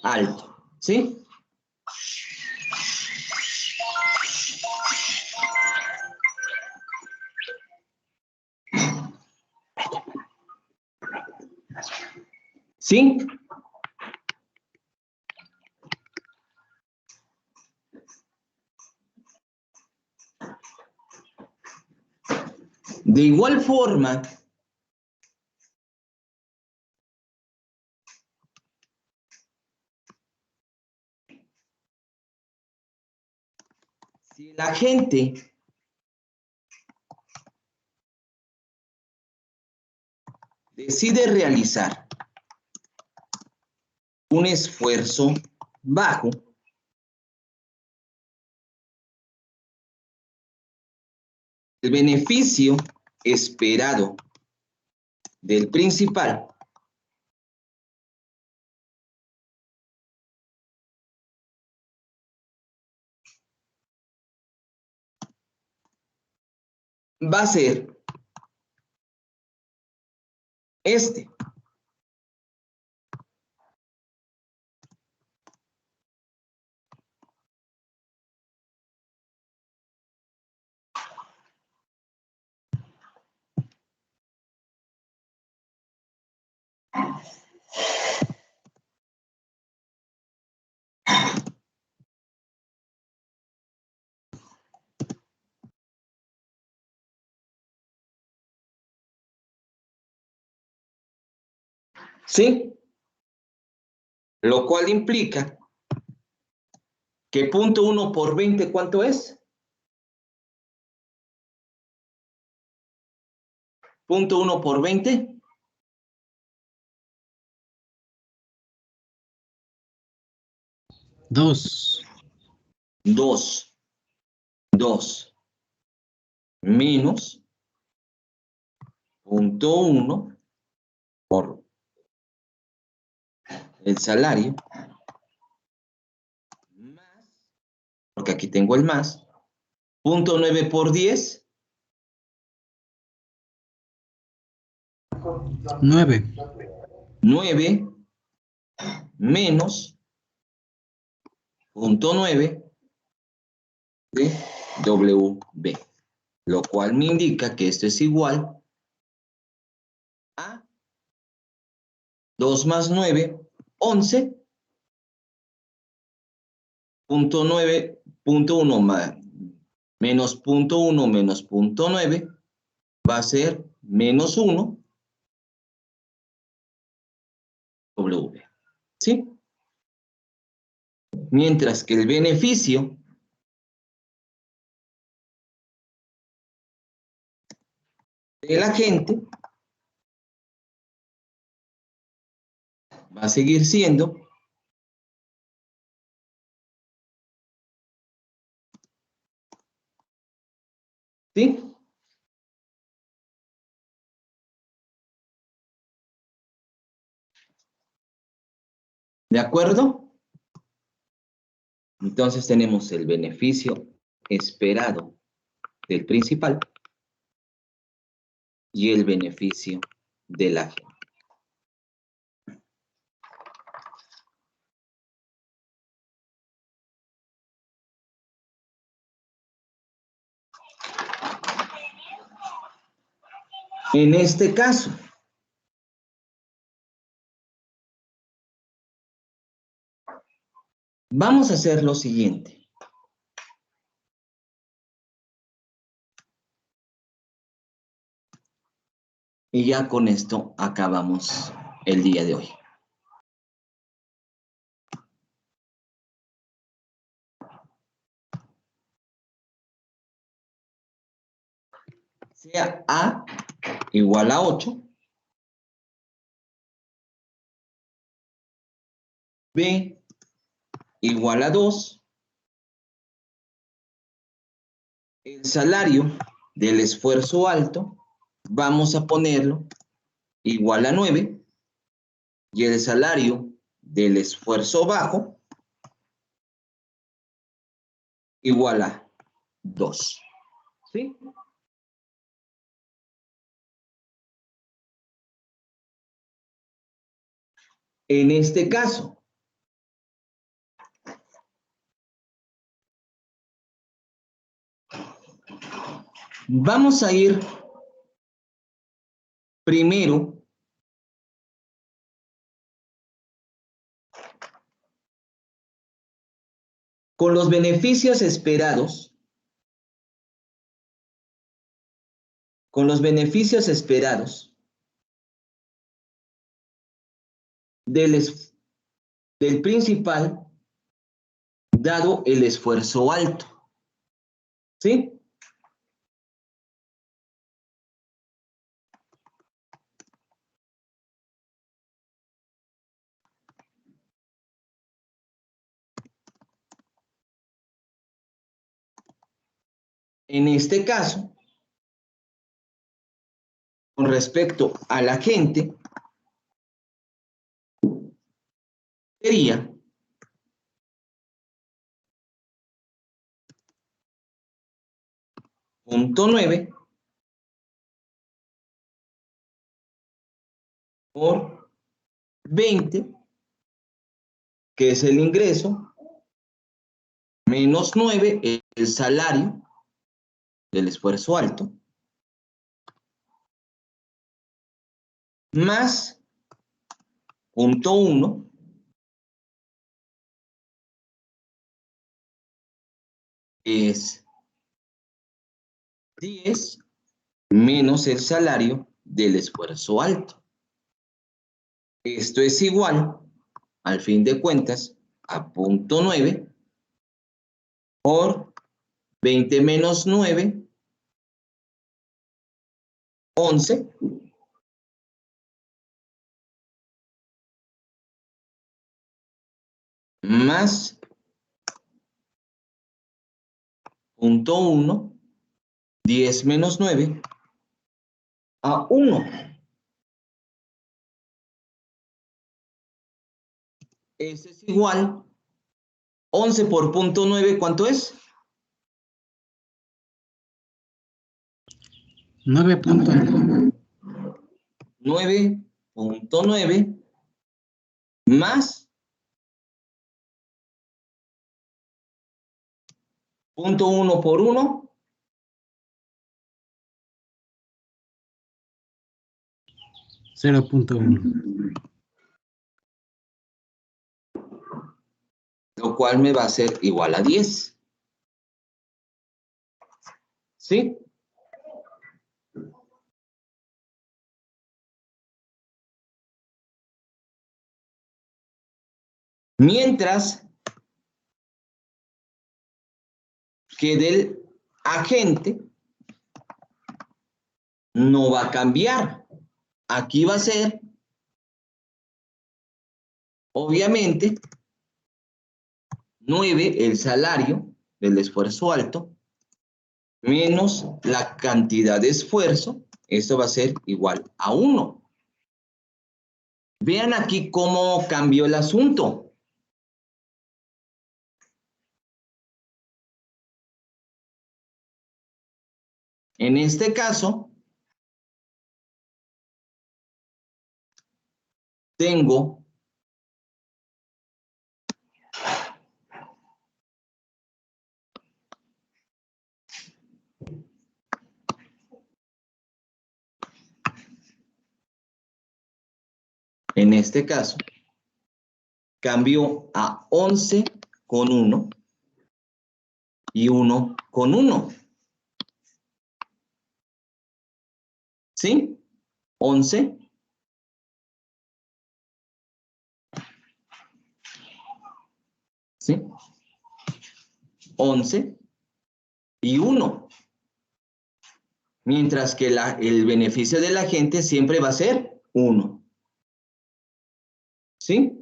alto, ¿sí? ¿Sí? De igual forma, si la gente decide realizar un esfuerzo bajo, el beneficio esperado del principal va a ser este. ¿Sí? Lo cual implica que 0.1 por 20, ¿cuánto es? 0.1 por 20. 2. 2. 2 menos 0.1 por el salario más, porque aquí tengo el más, 0.9 por 10. 9. 9 menos 0.9 de WB, lo cual me indica que esto es igual a 2 más 9, 11, 0.9.1 más menos 0.1 menos 0.9 va a ser menos 1 W. ¿Sí? Mientras que el beneficio del agente va a seguir siendo ¿sí? ¿De acuerdo? Entonces tenemos el beneficio esperado del principal y el beneficio del agente. En este caso, vamos a hacer lo siguiente. Y ya con esto acabamos el día de hoy. Sea A igual a 8, B igual a 2, el salario del esfuerzo alto, vamos a ponerlo igual a 9, y el salario del esfuerzo bajo igual a 2. ¿Sí? En este caso, vamos a ir primero con los beneficios esperados, del principal dado el esfuerzo alto. ¿Sí? En este caso, con respecto a la gente, sería punto 9 por 20, que es el ingreso, menos 9, el salario del esfuerzo alto, más punto 1, es 10 menos el salario del esfuerzo alto. Esto es igual, al fin de cuentas, a 0.9 por 20 menos 9, 11. Más 0.1, 10 menos 9, a 1. Ese es igual, 11 por 0.9, ¿cuánto es? 9.9. 9.9 más 0.1 por 1. 0.1. Lo cual me va a ser igual a 10. ¿Sí? Mientras que del agente no va a cambiar. Aquí va a ser, obviamente, 9 el salario del esfuerzo alto, menos la cantidad de esfuerzo. Esto va a ser igual a 1. Vean aquí cómo cambió el asunto. En este caso, tengo en este caso, cambio a 11 con 1 y 1 con 1. ¿Sí? 11. ¿Sí? 11 y 1. Mientras que el beneficio de la gente siempre va a ser 1. ¿Sí?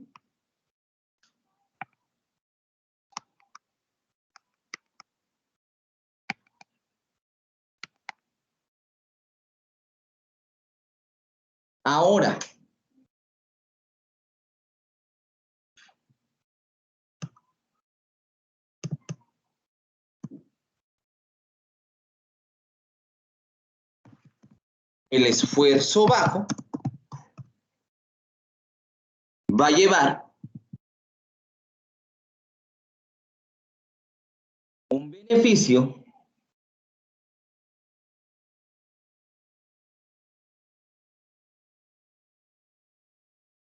Ahora, el esfuerzo bajo va a llevar un beneficio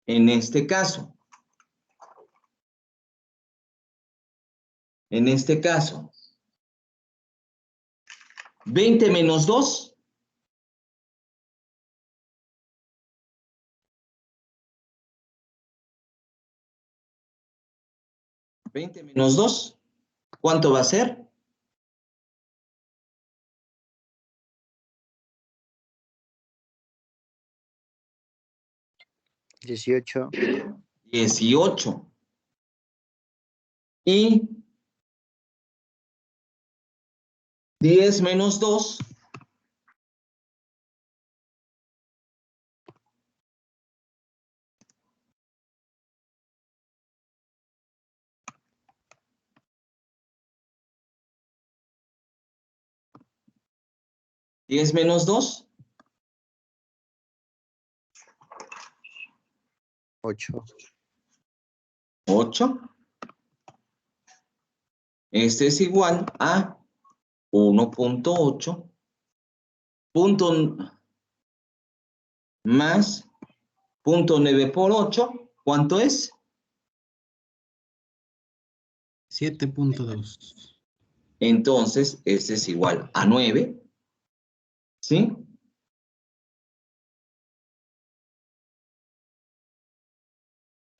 en este caso. En este caso, 20 menos 2. 20 menos 2, ¿cuánto va a ser? 18. 18. Y 10 menos 2. 10 menos 2. 8. 8. Este es igual a 1.8 más 0.9 por 8. ¿Cuánto es? 7.2. Entonces, este es igual a 9. ¿Sí?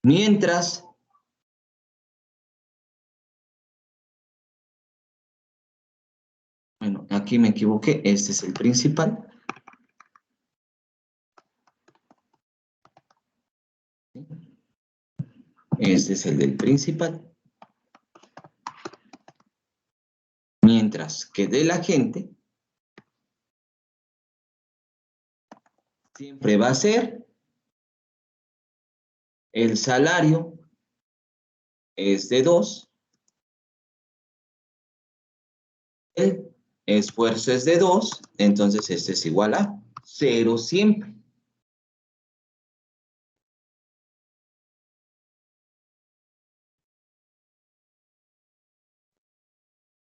Mientras bueno, aquí me equivoqué, este es el principal. Este es el del principal. Mientras que de la gente siempre va a ser el salario es de 2, el esfuerzo es de 2, entonces este es igual a 0 siempre.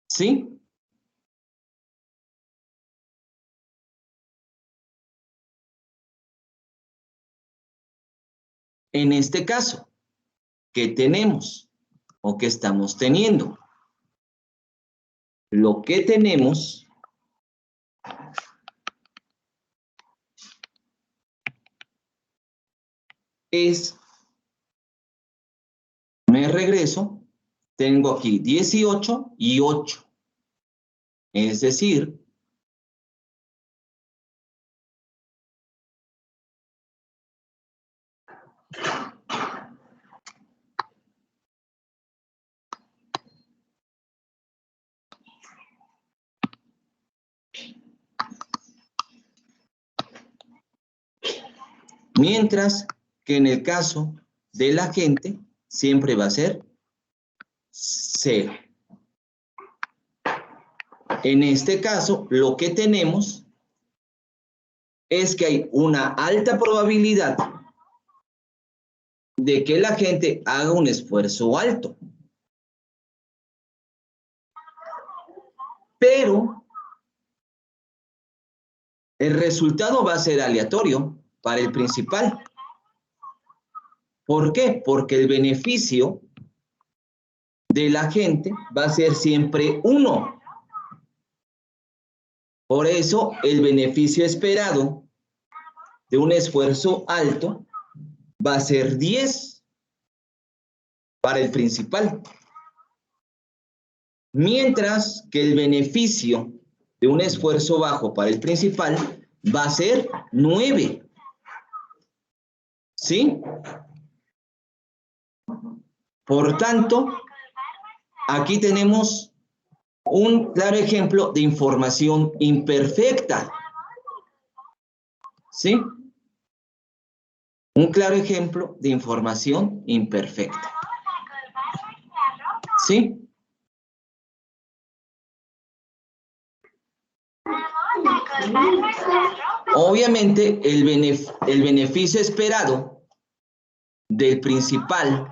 ¿Sí? En este caso, ¿qué tenemos o qué estamos teniendo? Lo que tenemos es, me regreso, tengo aquí 18 y 8. Es decir, mientras que en el caso de la gente siempre va a ser 0. En este caso, lo que tenemos es que hay una alta probabilidad de que la gente haga un esfuerzo alto. Pero el resultado va a ser aleatorio para el principal. ¿Por qué? Porque el beneficio de la gente va a ser siempre 1. Por eso el beneficio esperado de un esfuerzo alto va a ser 10 para el principal. Mientras que el beneficio de un esfuerzo bajo para el principal va a ser 9. ¿Sí? Por tanto, aquí tenemos un claro ejemplo de información imperfecta. ¿Sí? Un claro ejemplo de información imperfecta. ¿Sí? Obviamente, el beneficio esperado del principal,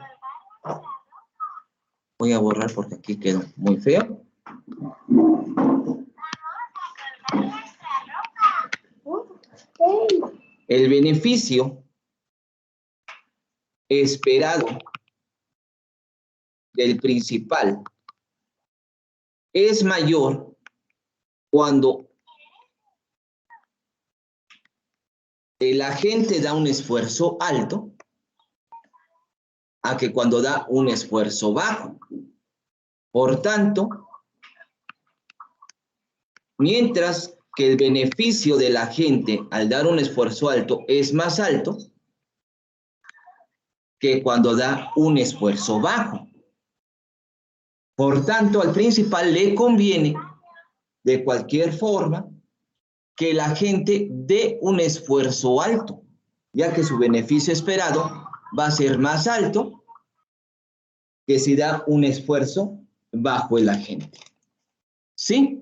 voy a borrar porque aquí quedó muy feo. El beneficio esperado del principal es mayor cuando el agente da un esfuerzo alto a que cuando da un esfuerzo bajo. Por tanto, mientras que el beneficio de la gente al dar un esfuerzo alto es más alto que cuando da un esfuerzo bajo. Por tanto, al principal le conviene, de cualquier forma, que la gente dé un esfuerzo alto, ya que su beneficio esperado va a ser más alto que si da un esfuerzo bajo el agente. ¿Sí?